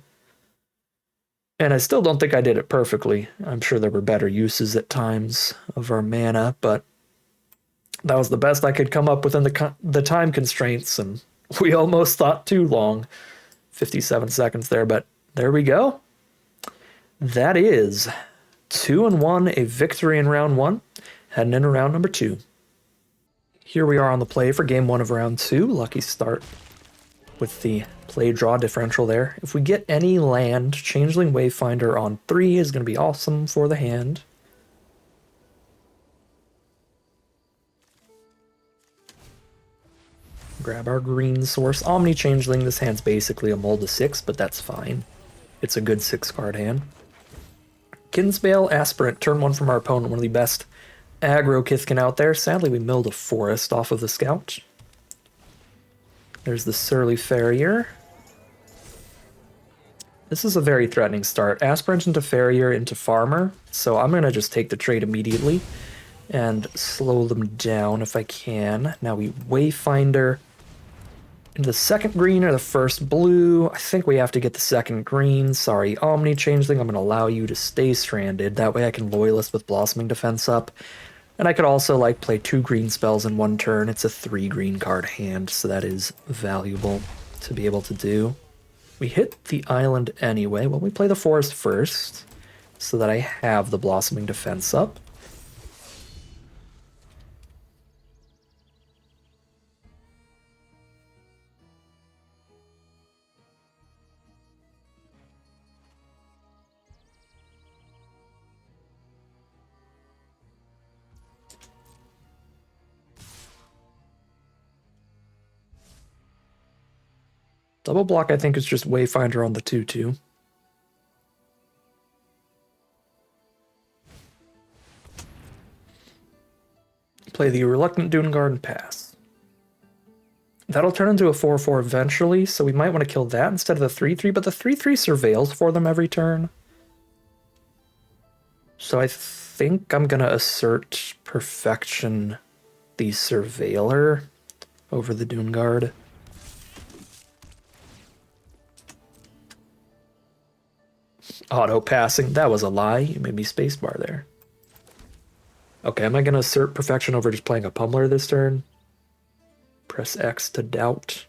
[SPEAKER 1] And I still don't think I did it perfectly. I'm sure there were better uses at times of our mana, but that was the best I could come up within the time constraints, and we almost thought too long. 57 seconds there, but there we go. That is 2-1, a victory in round 1, heading into round number 2. Here we are on the play for game 1 of round 2. Lucky start with the play draw differential there. If we get any land, Changeling Wayfinder on 3 is going to be awesome for the hand. Grab our green source. Omni Changeling, this hand's basically a mold to 6, but that's fine. It's a good 6-card hand. Kinsbale Aspirant, turn 1 from our opponent, one of the best aggro Kithkin out there. Sadly, we milled a forest off of the scout. There's the Surly Farrier. This is a very threatening start. Aspirant into Farrier into Farmer, so I'm going to just take the trade immediately and slow them down if I can. Now we Wayfinder into the second green or the first blue. I think we have to get the second green. Sorry, Omni Changeling, I'm going to allow you to stay stranded. That way I can Loyalist with Blossoming Defense up. And I could also like play 2 green spells in 1 turn. It's a 3 green card hand, so that is valuable to be able to do. We hit the island anyway. Well, we play the forest first so that I have the Blossoming Defense up. Double block, I think, is just Wayfinder on the 2/2. Play the Reluctant Duneguard and pass. That'll turn into a 4/4 eventually, so we might want to kill that instead of the 3/3, but the 3/3 surveils for them every turn. So I think I'm going to assert Perfection the Surveiler over the Duneguard. Auto passing. That was a lie. You made me spacebar there. Okay, am I going to assert Perfection over just playing a Pummeler this turn? Press X to doubt.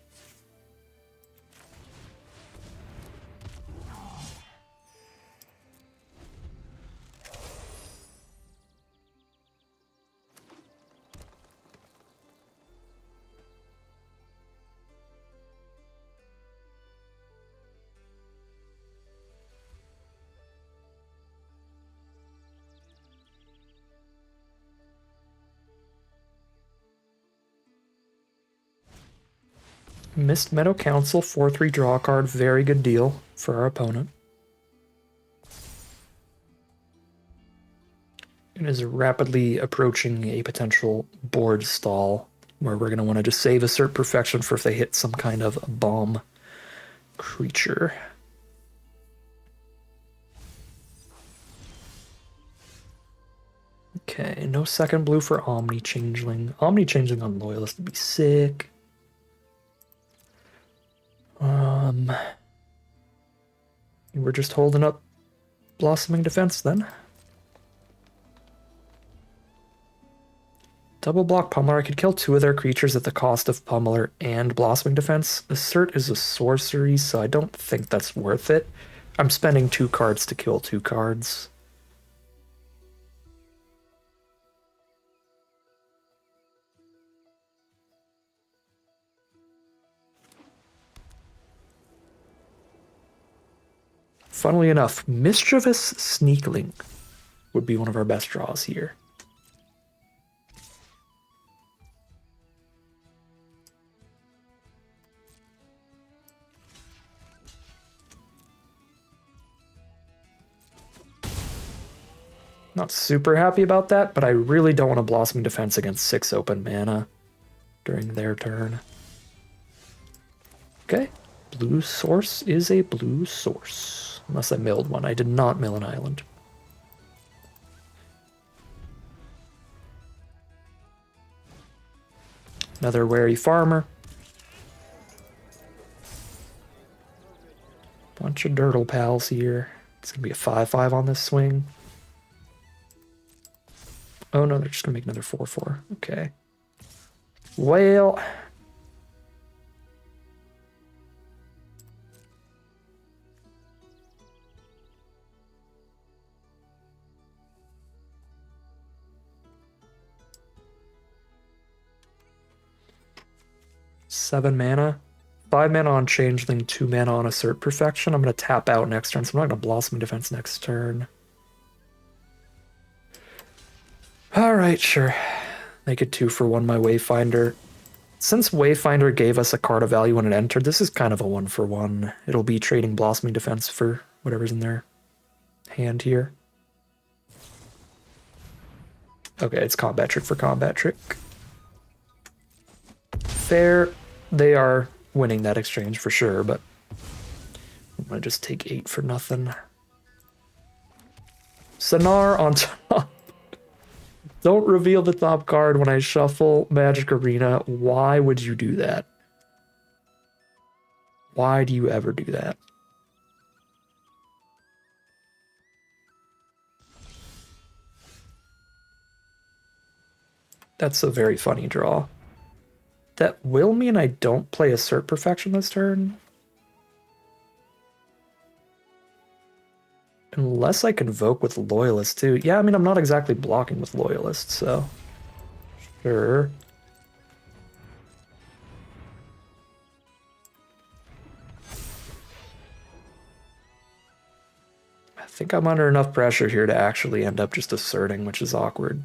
[SPEAKER 1] Mist Meadow Council, 4/3 draw card, very good deal for our opponent. It is rapidly approaching a potential board stall where we're going to want to just save Assert Perfection for if they hit some kind of bomb creature. Okay, no second blue for Omni Changeling. Omni Changeling on Loyalist would be sick. We're just holding up Blossoming Defense then. Double block Pummeler. I could kill 2 of their creatures at the cost of Pummeler and Blossoming Defense. Assert is a sorcery, so I don't think that's worth it. I'm spending 2 cards to kill 2 cards. Funnily enough, Mischievous Sneakling would be one of our best draws here. Not super happy about that, but I really don't want to Blossoming Defense against 6 open mana during their turn. Okay, blue source is a blue source. Unless I milled one. I did not mill an island. Another wary farmer. Bunch of Dirtle pals here. It's gonna be a 5/5 on this swing. Oh no, they're just gonna make another 4/4. Okay. Well, seven mana. 5 mana on Changeling, 2 mana on Assert Perfection. I'm gonna tap out next turn, so I'm not gonna Blossom Defense next turn. Alright, sure. Make it 2 for 1, my Wayfinder. Since Wayfinder gave us a card of value when it entered, this is kind of a 1 for 1. It'll be trading Blossoming Defense for whatever's in their hand here. Okay, it's Combat Trick for Combat Trick. Fair. They are winning that exchange for sure, but I'm gonna just take 8 for nothing. Sonar on top. Don't reveal the top card when I shuffle Magic Arena. Why would you do that? Why do you ever do that? That's a very funny draw. That will mean I don't play Assert Perfection this turn. Unless I Convoke with Loyalist too. Yeah, I mean, I'm not exactly blocking with Loyalist, so... Sure. I think I'm under enough pressure here to actually end up just asserting, which is awkward.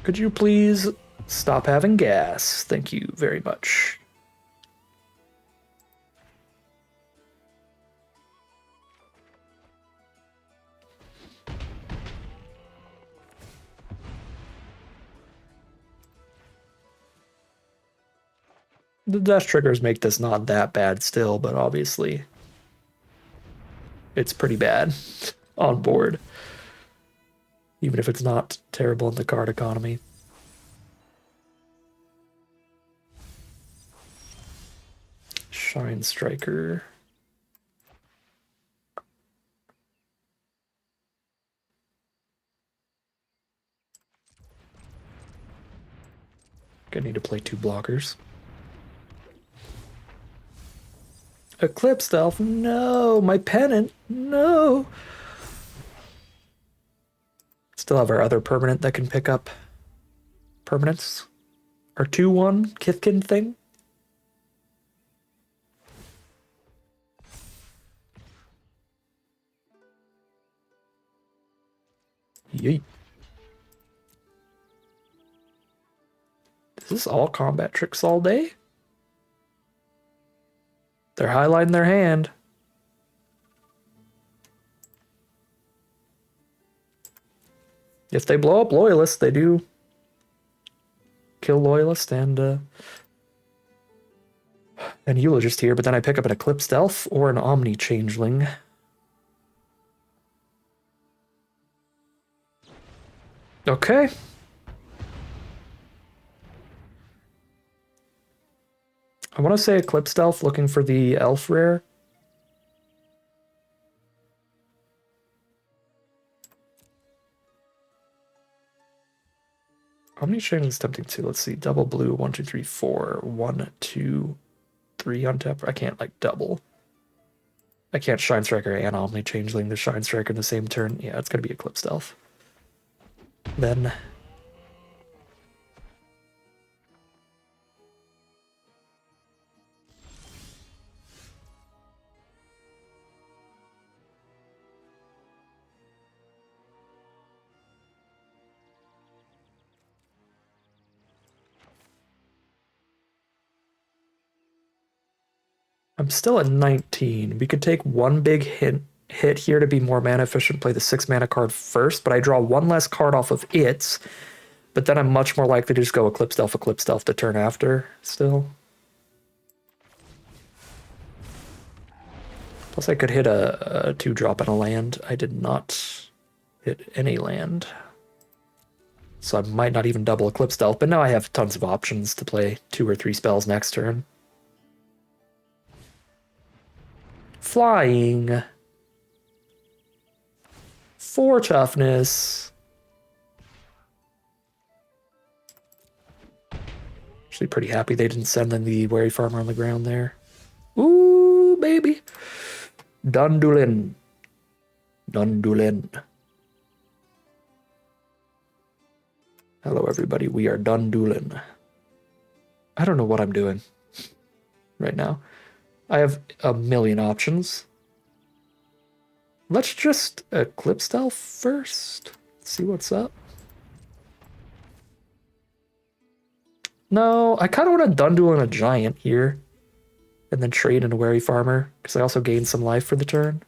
[SPEAKER 1] Could you please stop having gas? Thank you very much. The dash triggers make this not that bad still, but obviously it's pretty bad on board. Even if it's not terrible in the card economy. Shine Striker. Gonna need to play 2 blockers. Eclipsed Elf, no! My pennant, no! Still have our other permanent that can pick up permanents. Our 2/1 Kithkin thing. Yeet. Is this all combat tricks all day? They're highlighting their hand. If they blow up Loyalists, they do kill Loyalist and Eulogist here, but then I pick up an Eclipsed Elf or an Omni Changeling. Okay. I want to say Eclipsed Elf looking for the Elf rare. Omni Changeling is tempting too. Let's see. Double blue, 1, 2, 3, 4. 1, 2, 3 on tap. I can't like double. I can't Shine Striker and Omni Changeling the Shine Striker in the same turn. Yeah, it's gonna be Eclipsed Elf. Then I'm still at 19. We could take one big hit here to be more mana efficient, play the 6 mana card first, but I draw one less card off of it. But then I'm much more likely to just go Eclipsed Elf the turn after still. Plus I could hit a 2-drop on a land. I did not hit any land. So I might not even double Eclipsed Elf, but now I have tons of options to play 2 or 3 spells next turn. Flying. 4 toughness. Actually pretty happy they didn't send in the Wary Farmer on the ground there. Ooh, baby. Dundulin. Dundulin. Hello, everybody. We are Dundulin. I don't know what I'm doing right now. I have a million options. Let's just Eclipsed Elf first. See what's up. No, I kind of want to Dundulin a Giant here. And then trade in a Wary Farmer, because I also gain some life for the turn.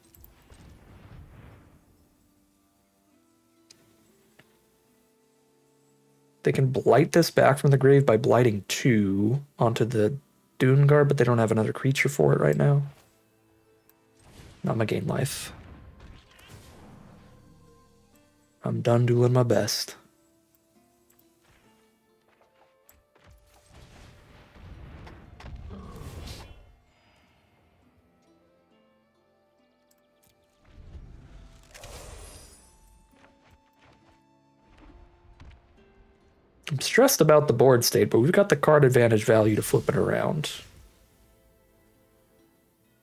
[SPEAKER 1] They can blight this back from the grave by blighting 2 onto the Dune Guard, but they don't have another creature for it right now. I'm gonna gain life. I'm done doing my best. I'm stressed about the board state, but we've got the card advantage value to flip it around.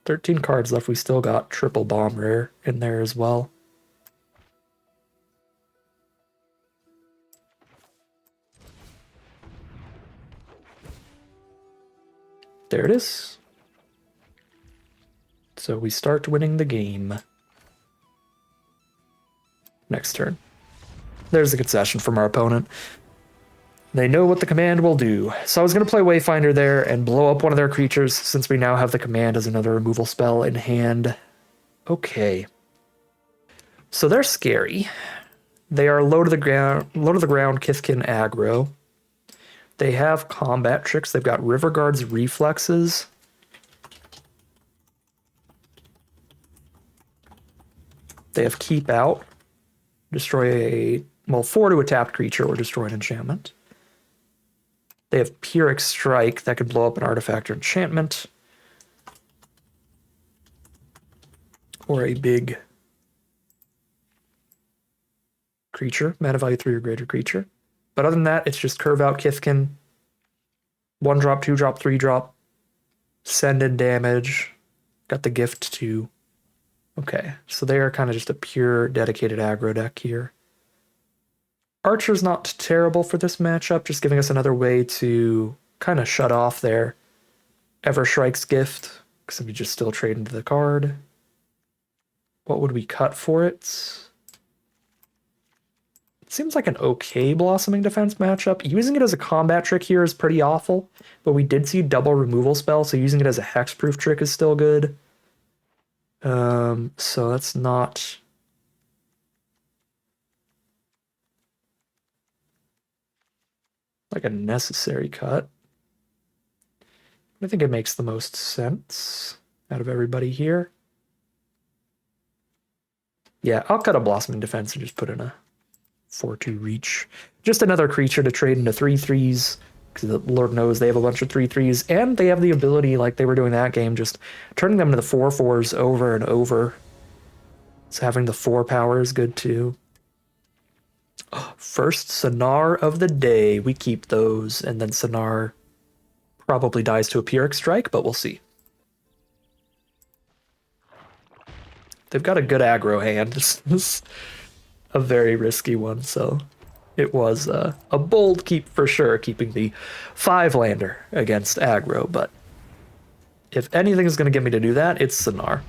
[SPEAKER 1] 13 cards left. We still got triple bomb rare in there as well. There it is. So we start winning the game. Next turn. There's the concession from our opponent. They know what the command will do. So I was going to play Wayfinder there and blow up one of their creatures since we now have the command as another removal spell in hand. Okay. So they're scary. They are low to the ground Kithkin aggro. They have combat tricks. They've got River Guard's reflexes. They have Keep Out. Destroy forward to a tapped creature or destroy an enchantment. They have Pyrrhic Strike that could blow up an artifact or enchantment. Or a big creature, mana value 3 or greater creature. But other than that, it's just Curve Out Kithkin. 1-drop, 2-drop, 3-drop. Send in damage. Got the gift too. Okay, so they are kind of just a pure dedicated aggro deck here. Archer's not terrible for this matchup, just giving us another way to kind of shut off their Everstrike's gift, because we just still trade into the card. What would we cut for it? Seems like an okay Blossoming Defense matchup. Using it as a combat trick here is pretty awful, but we did see double removal spell, so using it as a hexproof trick is still good. So that's not... like a necessary cut. I think it makes the most sense out of everybody here. Yeah, I'll cut a Blossoming Defense and just put in a 4-2 reach. Just another creature to trade into 3/3s, because the Lord knows they have a bunch of 3/3s, and they have the ability, like they were doing that game, just turning them into the 4/4s over and over. So having the 4 power is good too. First Sonar of the day. We keep those, and then Sonar probably dies to a Pyrrhic Strike, but we'll see. They've got a good aggro hand. This is a very risky one, so it was a bold keep for sure, keeping the 5-lander against aggro, but if anything is going to get me to do that, it's Sonar.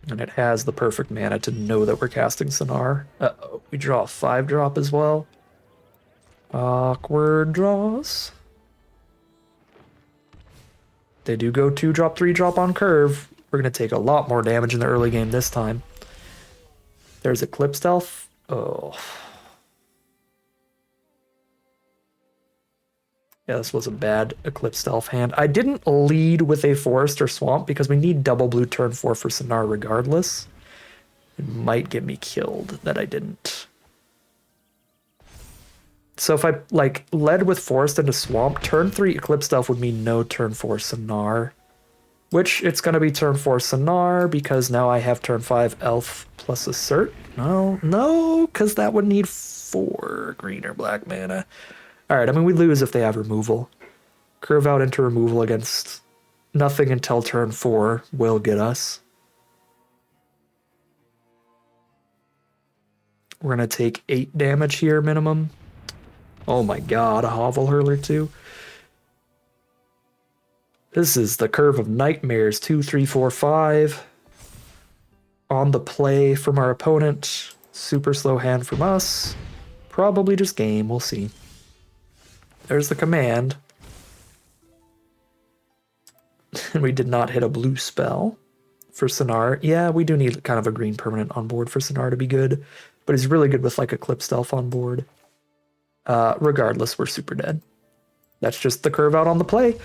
[SPEAKER 1] And it has the perfect mana to know that we're casting Sonar. Uh-oh, we draw a 5-drop as well. Awkward draws. They do go 2-drop, 3-drop on curve. We're going to take a lot more damage in the early game this time. There's Eclipsed Elf. Oh. Yeah, this was a bad Eclipsed Elf hand. I didn't lead with a Forest or Swamp because we need double blue turn 4 for Sonar regardless. It might get me killed that I didn't. So if I like led with Forest into Swamp, turn 3 Eclipsed Elf would mean no turn 4 Sonar. Which it's going to be turn 4 Sonar because now I have turn 5 Elf plus Assert. No, because that would need 4 green or black mana. Alright, I mean, we lose if they have removal. Curve out into removal against nothing until turn 4 will get us. We're going to take 8 damage here minimum. Oh my god, a Hovel Hurler too. This is the Curve of Nightmares, 2, 3, 4, 5. On the play from our opponent. Super slow hand from us. Probably just game, we'll see. There's the command. And we did not hit a blue spell for Sonar. Yeah, we do need kind of a green permanent on board for Sonar to be good. But he's really good with like Eclipsed Elf on board. Regardless, we're super dead. That's just the curve out on the play.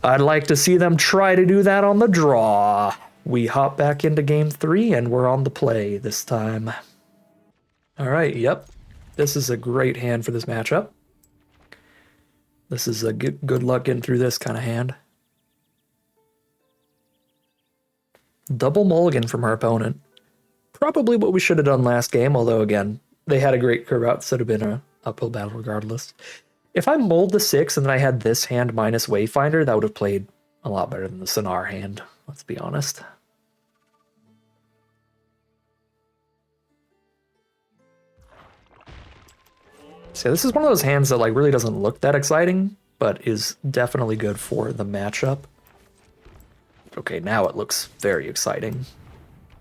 [SPEAKER 1] I'd like to see them try to do that on the draw. We hop back into game 3 and we're on the play this time. All right, yep. This is a great hand for this matchup. This is a good luck getting through this kind of hand. Double mulligan from our opponent. Probably what we should have done last game, although again, they had a great curve out, so it would have been an uphill battle regardless. If I mulled the 6 and then I had this hand minus Wayfinder, that would have played a lot better than the Sonar hand, let's be honest. So this is one of those hands that like really doesn't look that exciting, but is definitely good for the matchup. Okay, now it looks very exciting.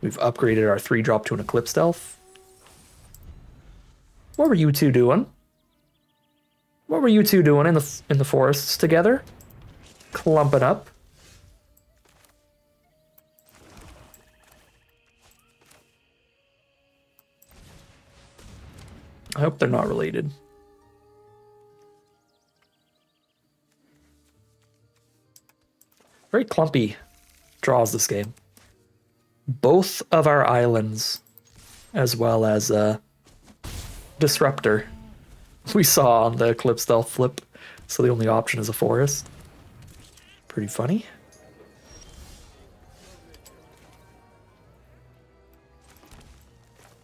[SPEAKER 1] We've upgraded our 3-drop to an Eclipsed Elf. What were you two doing? What were you two doing in the forests together? Clumping up. I hope they're not related. Very clumpy draws this game. Both of our islands, as well as Disruptor, we saw on the Eclipsed Elf flip, so the only option is a forest. Pretty funny.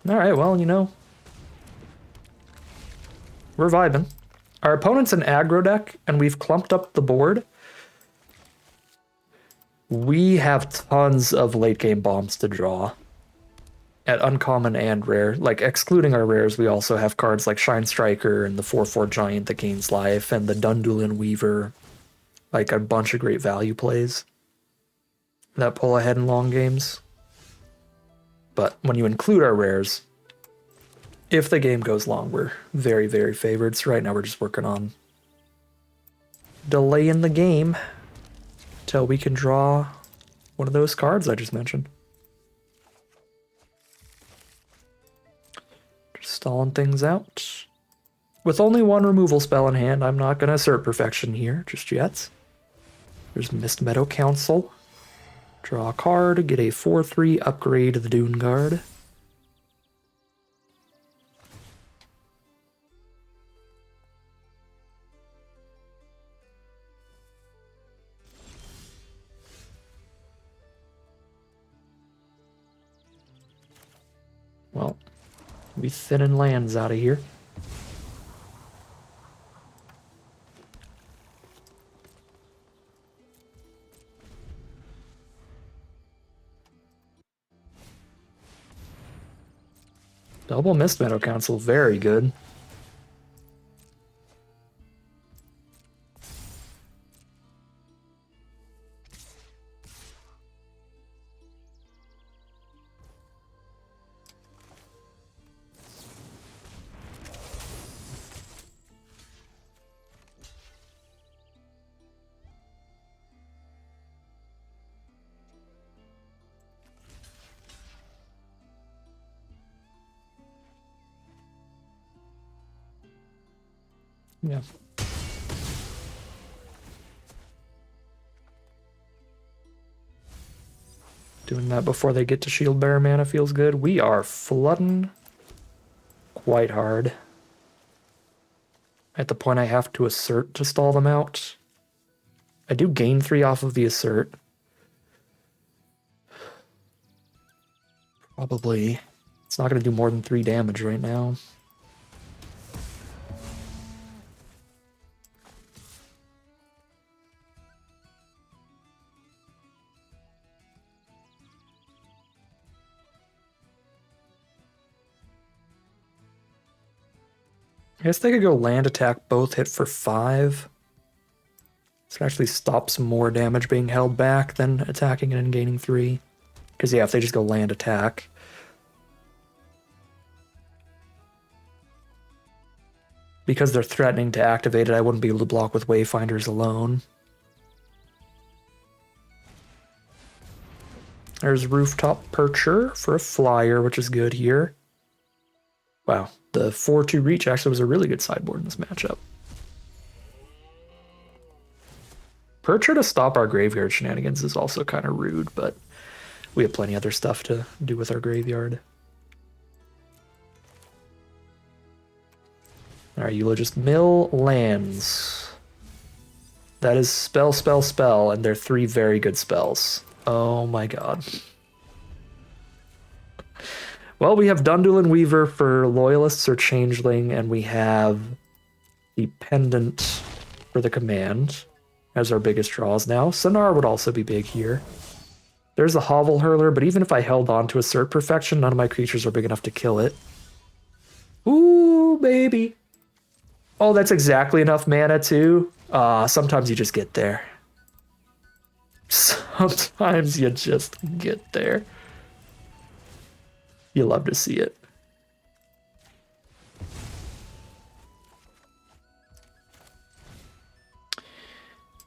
[SPEAKER 1] Alright, well, you know, we're vibing. Our opponent's an aggro deck, and we've clumped up the board. We have tons of late game bombs to draw. At uncommon and rare. Like, excluding our rares, we also have cards like Shine Striker and the 4/4 Giant that gains life, and the Dundulin Weaver. Like, a bunch of great value plays that pull ahead in long games. But when you include our rares, if the game goes long, we're very, very favored. So right now we're just working on delaying the game till we can draw one of those cards I just mentioned. Just stalling things out. With only one removal spell in hand, I'm not going to assert perfection here just yet. There's Mist Meadow Council. Draw a card, get a 4/3 upgrade to the Dune Guard. Well, we thinning lands out of here. Double Mist Meadow Council, very good. Yeah. Doing that before they get to Shield Bearer mana feels good. We are flooding quite hard. At the point I have to assert to stall them out. I do gain 3 off of the assert. Probably. It's not going to do more than 3 damage right now. I guess they could go land attack, both hit for 5. This actually stops more damage being held back than attacking and gaining 3. Because yeah, if they just go land attack. Because they're threatening to activate it, I wouldn't be able to block with Wayfinders alone. There's Rooftop Percher for a flyer, which is good here. Wow, the 4/2 reach actually was a really good sideboard in this matchup. Percher to stop our graveyard shenanigans is also kind of rude, but we have plenty other stuff to do with our graveyard. Alright, Eula, just mill lands. That is spell, spell, spell, and they're 3 very good spells. Oh my god. Well, we have Dundulin Weaver for Loyalists or Changeling, and we have the Pendant for the Command as our biggest draws now. Sonar would also be big here. There's a Hovel Hurler, but even if I held on to Assert Perfection, none of my creatures are big enough to kill it. Ooh, baby. Oh, that's exactly enough mana, too. Sometimes you just get there. Sometimes you just get there. You love to see it.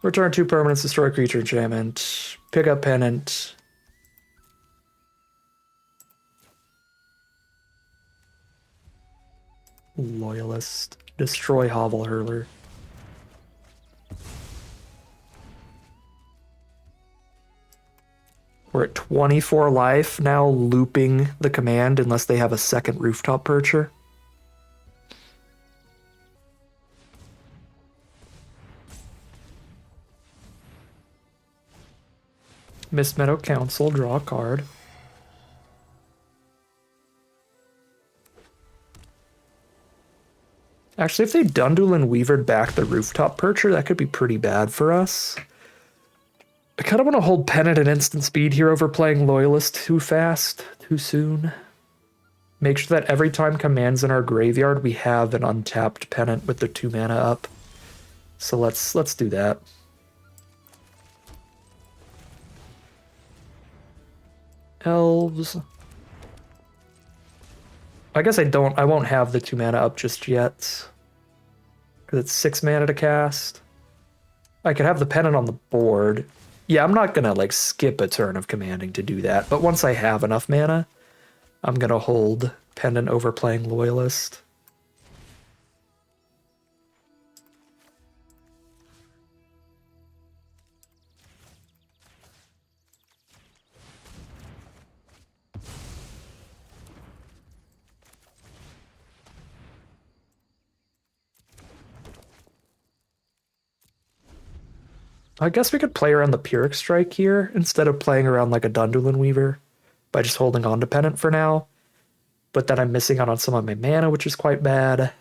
[SPEAKER 1] Return 2 permanents, destroy creature enchantment, pick up Pennant. Loyalist, destroy Hovel Hurler. We're at 24 life now, looping the command unless they have a second Rooftop Percher. Mist Meadow Council, draw a card. Actually, if they Dundulin Weavered back the Rooftop Percher, that could be pretty bad for us. I kind of want to hold Pennant at instant speed here over playing Loyalist too fast, too soon. Make sure that every time command's in our graveyard, we have an untapped Pennant with the 2 mana up. So let's do that. Elves. I guess I won't have the 2 mana up just yet. Because it's 6 mana to cast. I could have the pennant on the board. Yeah, I'm not gonna like skip a turn of commanding to do that, but once I have enough mana, I'm gonna hold Pendant over playing Loyalist. I guess we could play around the Pyrrhic Strike here instead of playing around like a Dundulan Weaver by just holding on to Pendant for now. But then I'm missing out on some of my mana, which is quite bad.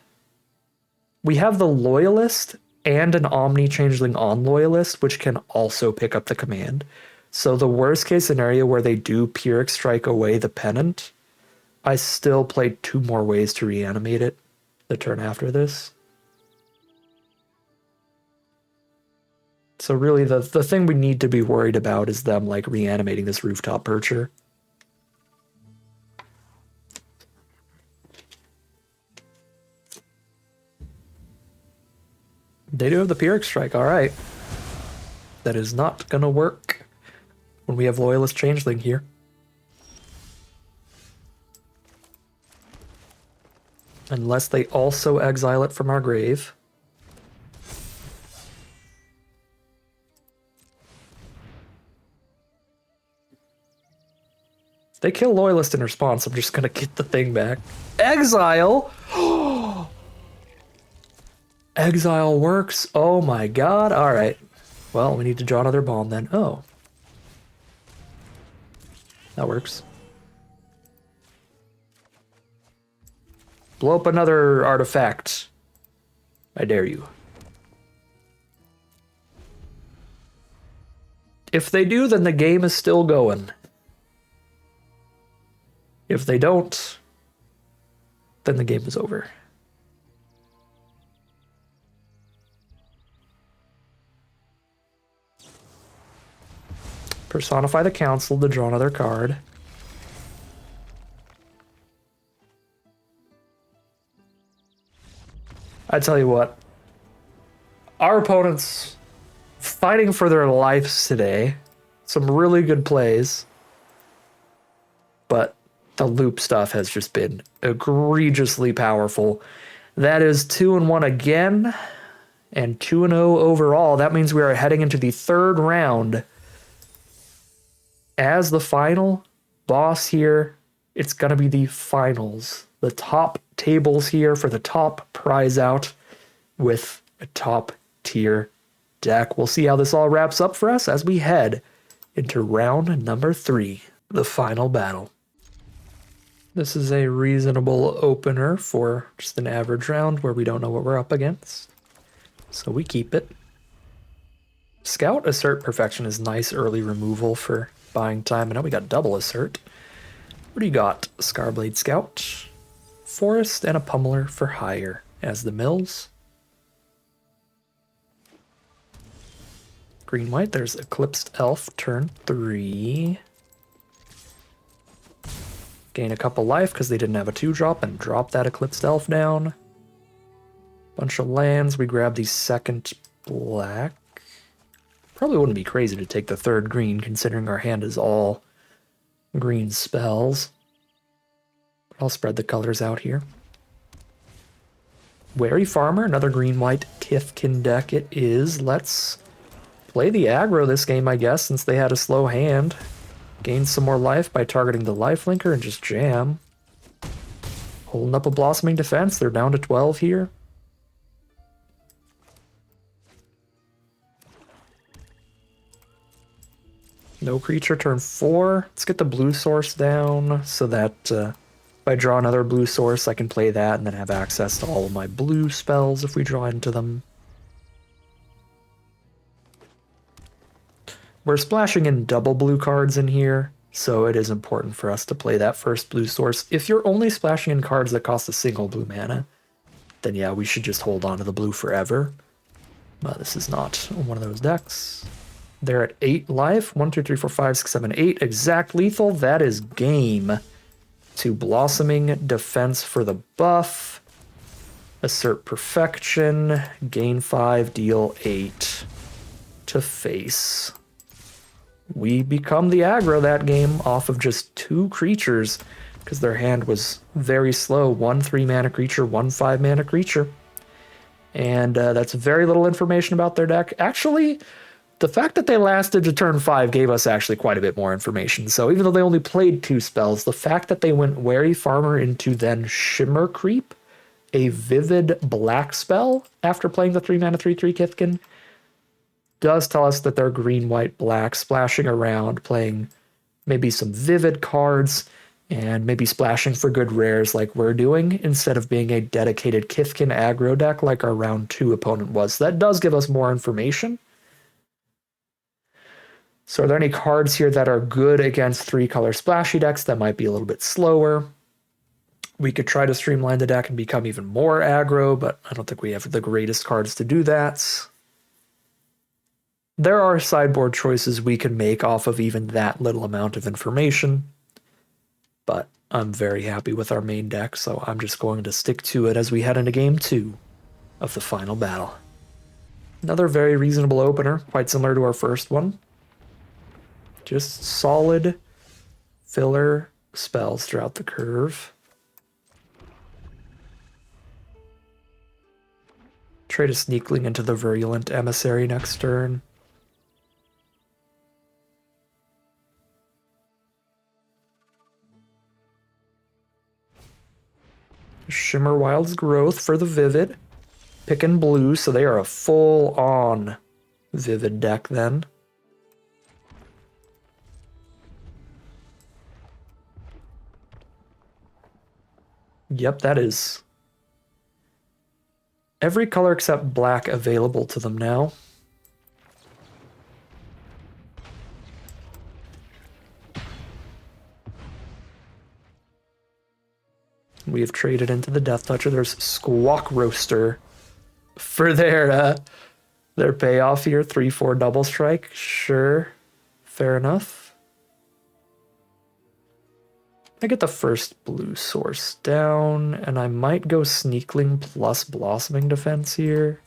[SPEAKER 1] We have the Loyalist and an Omni Changeling on Loyalist, which can also pick up the command. So the worst case scenario where they do Pyrrhic Strike away the Pendant, I still play 2 more ways to reanimate it the turn after this. So really the thing we need to be worried about is them like reanimating this Rooftop Percher. They do have the Pyrrhic Strike, alright. That is not gonna work when we have Loyalist Changeling here. Unless they also exile it from our grave. If they kill Loyalist in response, I'm just gonna get the thing back. Exile? Exile works. Oh my god. Alright. Well, we need to draw another bomb then. Oh. That works. Blow up another artifact. I dare you. If they do, then the game is still going. If they don't, then the game is over. Personify the Council to draw another card. I tell you what, our opponents fighting for their lives today. Some really good plays. But the loop stuff has just been egregiously powerful. That is 2-1 again, and 2-0 overall. That means we are heading into the 3rd round. As the final boss here, it's going to be the finals. The top tables here for the top prize out with a top tier deck. We'll see how this all wraps up for us as we head into round number 3, the final battle. This is a reasonable opener for just an average round where we don't know what we're up against. So we keep it. Scout Assert Perfection is nice early removal for buying time. And now we got double Assert. What do you got? Scarblade Scout, Forest, and a Pummeler for hire as the mills. Green-white, there's Eclipsed Elf, turn 3. Gain a couple life because they didn't have a 2-drop and drop that Eclipsed Elf down. Bunch of lands, we grab the 2nd black. Probably wouldn't be crazy to take the 3rd green considering our hand is all green spells. I'll spread the colors out here. Wary Farmer, another green-white Kithkin deck it is. Let's play the aggro this game, I guess, since they had a slow hand. Gain some more life by targeting the lifelinker and just jam. Holding up a Blossoming Defense, they're down to 12 here. No creature, turn 4. Let's get the blue source down so that if I draw another blue source, I can play that and then have access to all of my blue spells if we draw into them. We're splashing in double blue cards in here, so it is important for us to play that first blue source. If you're only splashing in cards that cost a single blue mana, then yeah, we should just hold on to the blue forever. But this is not one of those decks. They're at 8 life. 1, 2, 3, 4, 5, 6, 7, 8. Exact lethal. That is game. 2 Blossoming, Defense for the buff, Assert Perfection, gain 5, deal 8 to face. We become the aggro that game off of just 2 creatures because their hand was very slow. 1 3-mana creature, 1 5-mana creature. And that's very little information about their deck. Actually, the fact that they lasted to turn 5 gave us actually quite a bit more information. So even though they only played 2 spells, the fact that they went Wary Farmer into then Shimmer Creep, a vivid black spell after playing the 3-mana 3/3 Kithkin, does tell us that they're green, white, black, splashing around, playing maybe some vivid cards, and maybe splashing for good rares like we're doing, instead of being a dedicated Kithkin aggro deck like our round 2 opponent was. So that does give us more information. So are there any cards here that are good against 3-color splashy decks that might be a little bit slower? We could try to streamline the deck and become even more aggro, but I don't think we have the greatest cards to do that. There are sideboard choices we can make off of even that little amount of information, but I'm very happy with our main deck, so I'm just going to stick to it as we head into Game 2 of the final battle. Another very reasonable opener, quite similar to our first one. Just solid filler spells throughout the curve. Trade a Sneakling into the Virulent Emissary next turn. Shimmer Wild's Growth for the Vivid. Picking blue, so they are a full-on Vivid deck then. Yep, that is every color except black available to them now. We have traded into the Death Toucher. There's Squawk Roaster for their payoff here. 3/4 double strike. Sure, fair enough. I get the first blue source down, and I might go Sneakling plus Blossoming Defense here.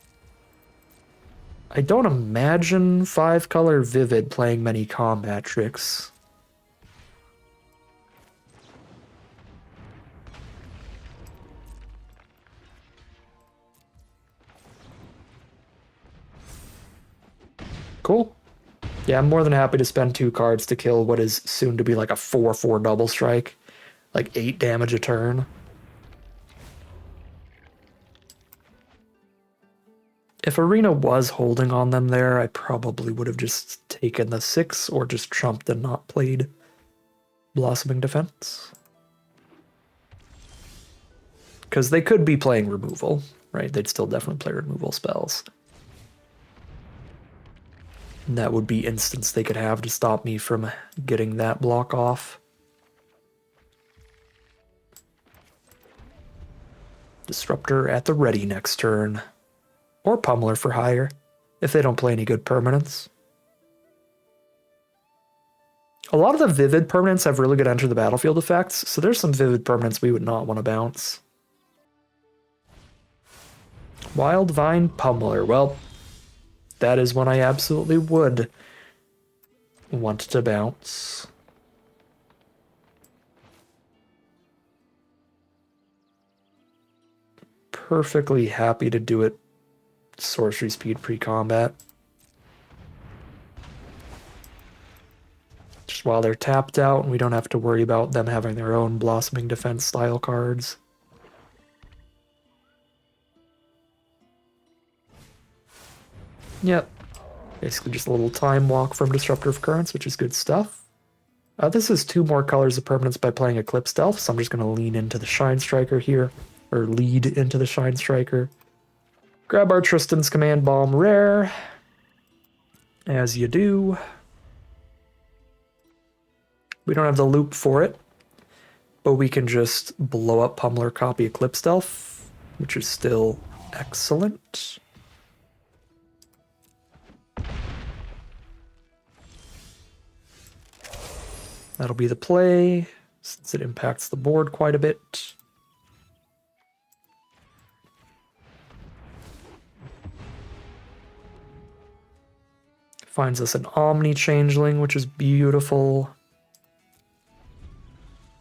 [SPEAKER 1] I don't imagine 5-color Vivid playing many combat tricks. Cool. Yeah, I'm more than happy to spend 2 cards to kill what is soon to be like a 4/4 double strike. Like 8 damage a turn. If Arena was holding on them there, I probably would have just taken the 6 or just trumped and not played Blossoming Defense. Because they could be playing removal, right? They'd still definitely play removal spells. And that would be instants they could have to stop me from getting that block off. Disruptor at the ready next turn. Or Pummeler for hire, if they don't play any good permanents. A lot of the Vivid permanents have really good enter the battlefield effects, so there's some Vivid permanents we would not want to bounce. Wild Vine Pummeler. Well, that is one I absolutely would want to bounce. Perfectly happy to do it sorcery speed pre-combat. Just while they're tapped out and we don't have to worry about them having their own Blossoming Defense style cards. Yep. Basically just a little time walk from Disruptive Currents, which is good stuff. This is 2 more colors of permanence by playing Eclipsed Elf, so I'm just going to lean into the Shine Striker here. Or lead into the Shine Striker. Grab our Tristan's Command Bomb rare. As you do. We don't have the loop for it, but we can just blow up Pummeler, copy Eclipsed Elf, which is still excellent. That'll be the play. since it impacts the board quite a bit. Finds us an Omni Changeling, which is beautiful.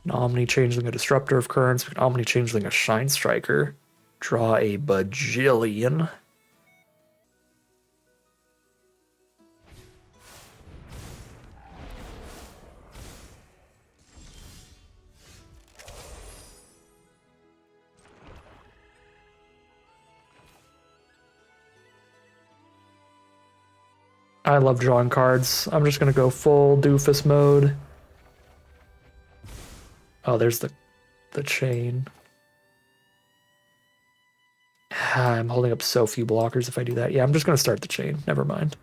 [SPEAKER 1] An Omni Changeling, a Disruptor of Currents. An Omni Changeling, a Shine Striker. Draw a bajillion. I love drawing cards. I'm just gonna go full doofus mode. Oh, there's the chain. I'm holding up so few blockers if I do that. Yeah, I'm just gonna start the chain. Never mind.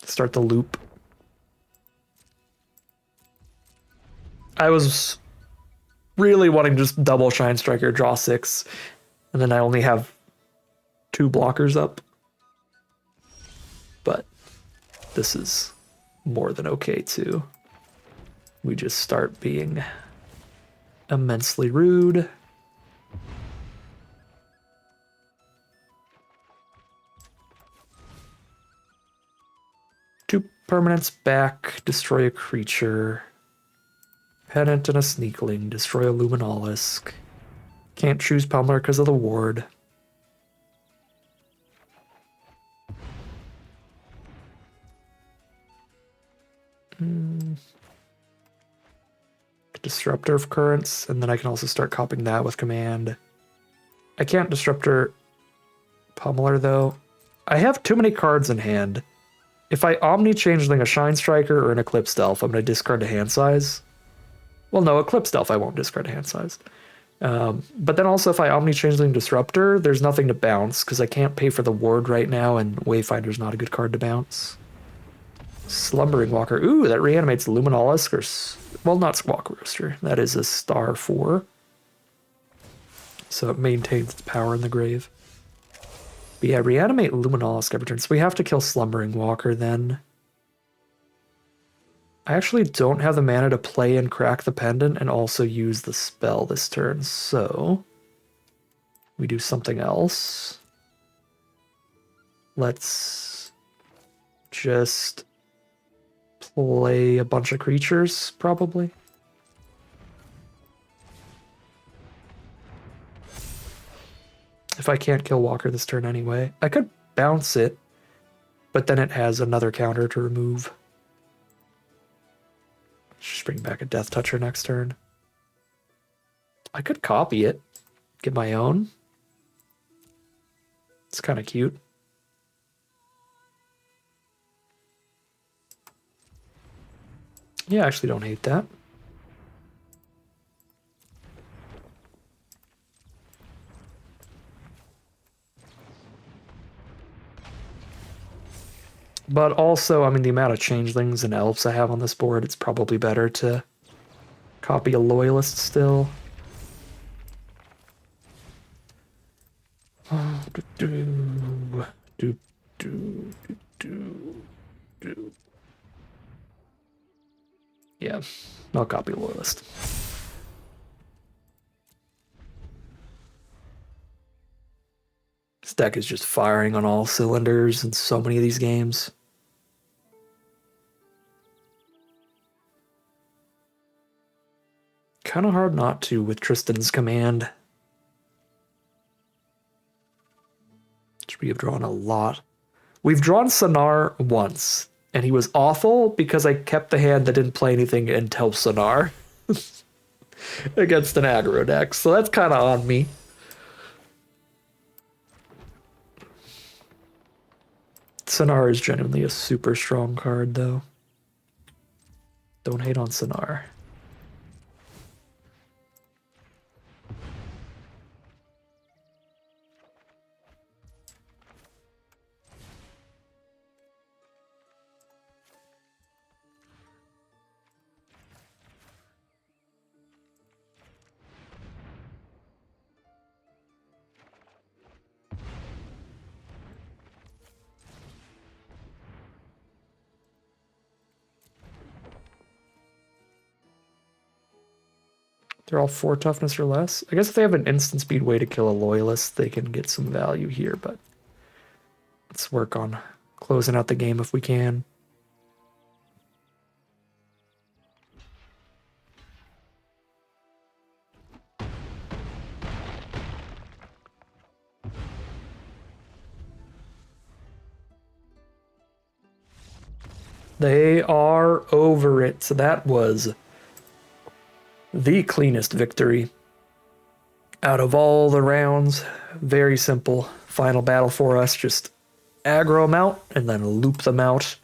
[SPEAKER 1] Start the loop. I was really wanting to just double Shine Striker, draw 6, and then I only have 2 blockers up. But this is more than okay too. We just start being immensely rude. Two permanents back, destroy a creature. Pennant and a Sneakling, destroy a Luminolisk. Can't choose Pummeler because of the ward. Disruptor of Currents, and then I can also start copying that with command. I can't Disruptor Pummeler though. I have too many cards in hand. If I Omni Changeling a Shine Striker or an Eclipsed Elf, I'm going to discard a hand size. Well, no, Eclipsed Elf I won't discard a hand size. But then also if I Omni Changeling Disruptor, there's nothing to bounce because I can't pay for the ward right now, and Wayfinder's not a good card to bounce. Slumbering Walker. Ooh, that reanimates Luminolisk, or well, not Squawk Roaster. That is a star 4. So it maintains its power in the grave. But yeah, reanimate Luminolisk every turn. So we have to kill Slumbering Walker then. I actually don't have the mana to play and crack the pendant and also use the spell this turn, so we do something else. Let's just play a bunch of creatures, probably. If I can't kill Walker this turn anyway. I could bounce it, but then it has another counter to remove. Just bring back a Death Toucher next turn. I could copy it, get my own. It's kind of cute. Yeah, I actually don't hate that. But also, I mean, the amount of changelings and elves I have on this board, it's probably better to copy a loyalist still. Yeah, I'll copy a loyalist. This deck is just firing on all cylinders in so many of these games. Kind of hard not to with Tristan's command. Which we have drawn a lot. We've drawn Sonar once, and he was awful because I kept the hand that didn't play anything until Sonar against an aggro deck, so that's kind of on me. Sonar is genuinely a super strong card, though. Don't hate on Sonar. They're all 4 toughness or less. I guess if they have an instant speed way to kill a loyalist, they can get some value here, but let's work on closing out the game if we can. They are over it. So that was the cleanest victory out of all the rounds. Very simple final battle for us. Just aggro them out and then loop them out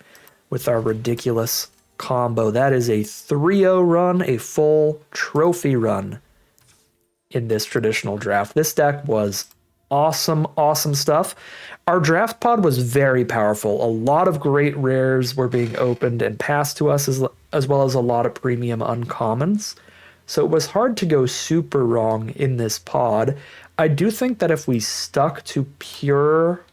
[SPEAKER 1] with our ridiculous combo. That is a 3-0 run, a full trophy run in this traditional draft. This deck was awesome, awesome stuff. Our draft pod was very powerful. A lot of great rares were being opened and passed to us, as well as a lot of premium uncommons. So it was hard to go super wrong in this pod. I do think that if we stuck to pure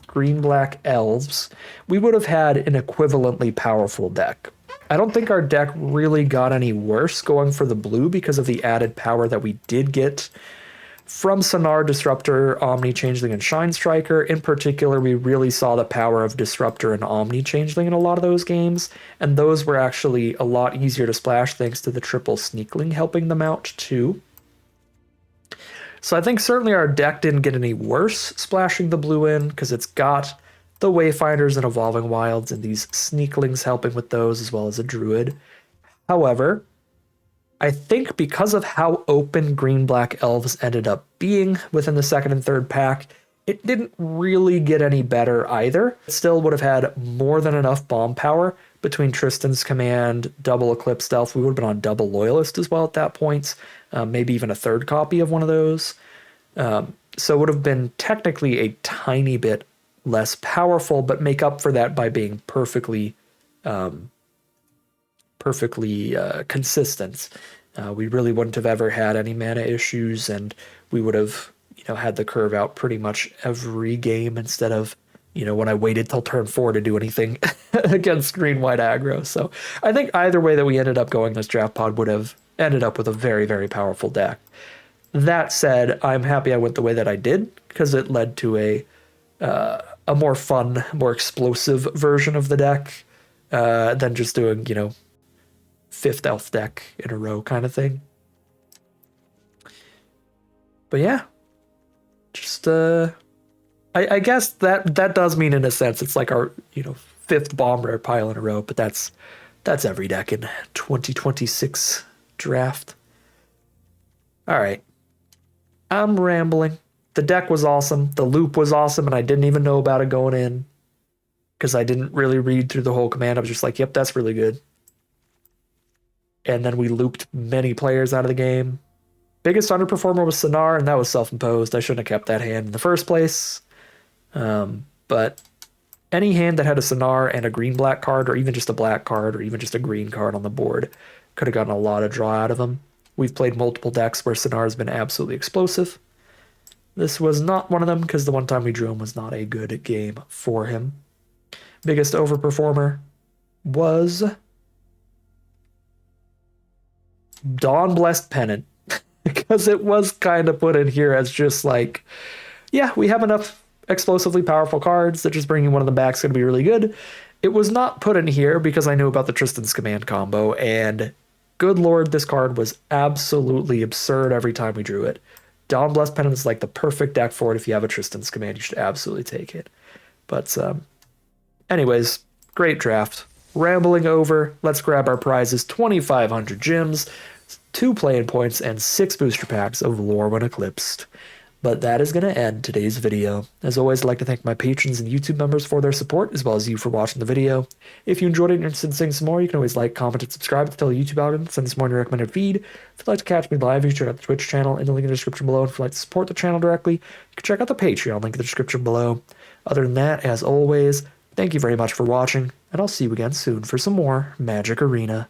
[SPEAKER 1] green-black elves, we would have had an equivalently powerful deck. I don't think our deck really got any worse going for the blue because of the added power that we did get from Sonar, Disruptor, Omni Changeling, and Shine Striker. In particular, we really saw the power of Disruptor and Omni Changeling in a lot of those games, and those were actually a lot easier to splash thanks to the triple Sneakling helping them out too. So I think certainly our deck didn't get any worse splashing the blue in, because it's got the Wayfinders and Evolving Wilds and these Sneaklings helping with those, as well as a Druid. However, I think because of how open green-black elves ended up being within the second and third pack, it didn't really get any better either. It still would have had more than enough bomb power between Tristan's command, double Eclipsed Elf. We would have been on double Loyalist as well at that point, maybe even a third copy of one of those. So it would have been technically a tiny bit less powerful, but make up for that by being perfectly consistent. We really wouldn't have ever had any mana issues, and we would have, had the curve out pretty much every game instead of, when I waited till turn 4 to do anything against green-white aggro. So I think either way that we ended up going, this draft pod would have ended up with a very, very powerful deck. That said, I'm happy I went the way that I did, because it led to a more fun, more explosive version of the deck than just doing, 5th elf deck in a row kind of thing. But yeah, just I guess that does mean in a sense it's like our 5th bomb rare pile in a row, but that's every deck in 2026 draft. All right, I'm rambling. The deck was awesome. The loop was awesome, and I didn't even know about it going in because I didn't really read through the whole command. I was just like, yep, that's really good. And then we looped many players out of the game. Biggest underperformer was Sonar, and that was self-imposed. I shouldn't have kept that hand in the first place. But any hand that had a Sonar and a green-black card, or even just a black card, or even just a green card on the board, could have gotten a lot of draw out of them. We've played multiple decks where Sonar has been absolutely explosive. This was not one of them, because the one time we drew him was not a good game for him. Biggest overperformer was Dawn Blessed Pennant, because it was kind of put in here as just like, yeah, we have enough explosively powerful cards that just bringing one of them back is going to be really good. It was not put in here because I knew about the Tristan's Command combo, and good lord, this card was absolutely absurd every time we drew it. Dawn Blessed Pennant is like the perfect deck for it. If you have a Tristan's Command, you should absolutely take it. But anyways, great draft. Rambling over, let's grab our prizes: 2,500 gems, 2 play-in points, and 6 booster packs of Lorwyn Eclipsed. But that is going to end today's video. As always, I'd like to thank my patrons and YouTube members for their support, as well as you for watching the video. If you enjoyed it and you're interested in seeing some more, you can always like, comment, and subscribe to tell the YouTube algorithm to send us more in your recommended feed. If you'd like to catch me live, you can check out the Twitch channel in the link in the description below. And if you'd like to support the channel directly, you can check out the Patreon link in the description below. Other than that, as always, thank you very much for watching, and I'll see you again soon for some more Magic Arena.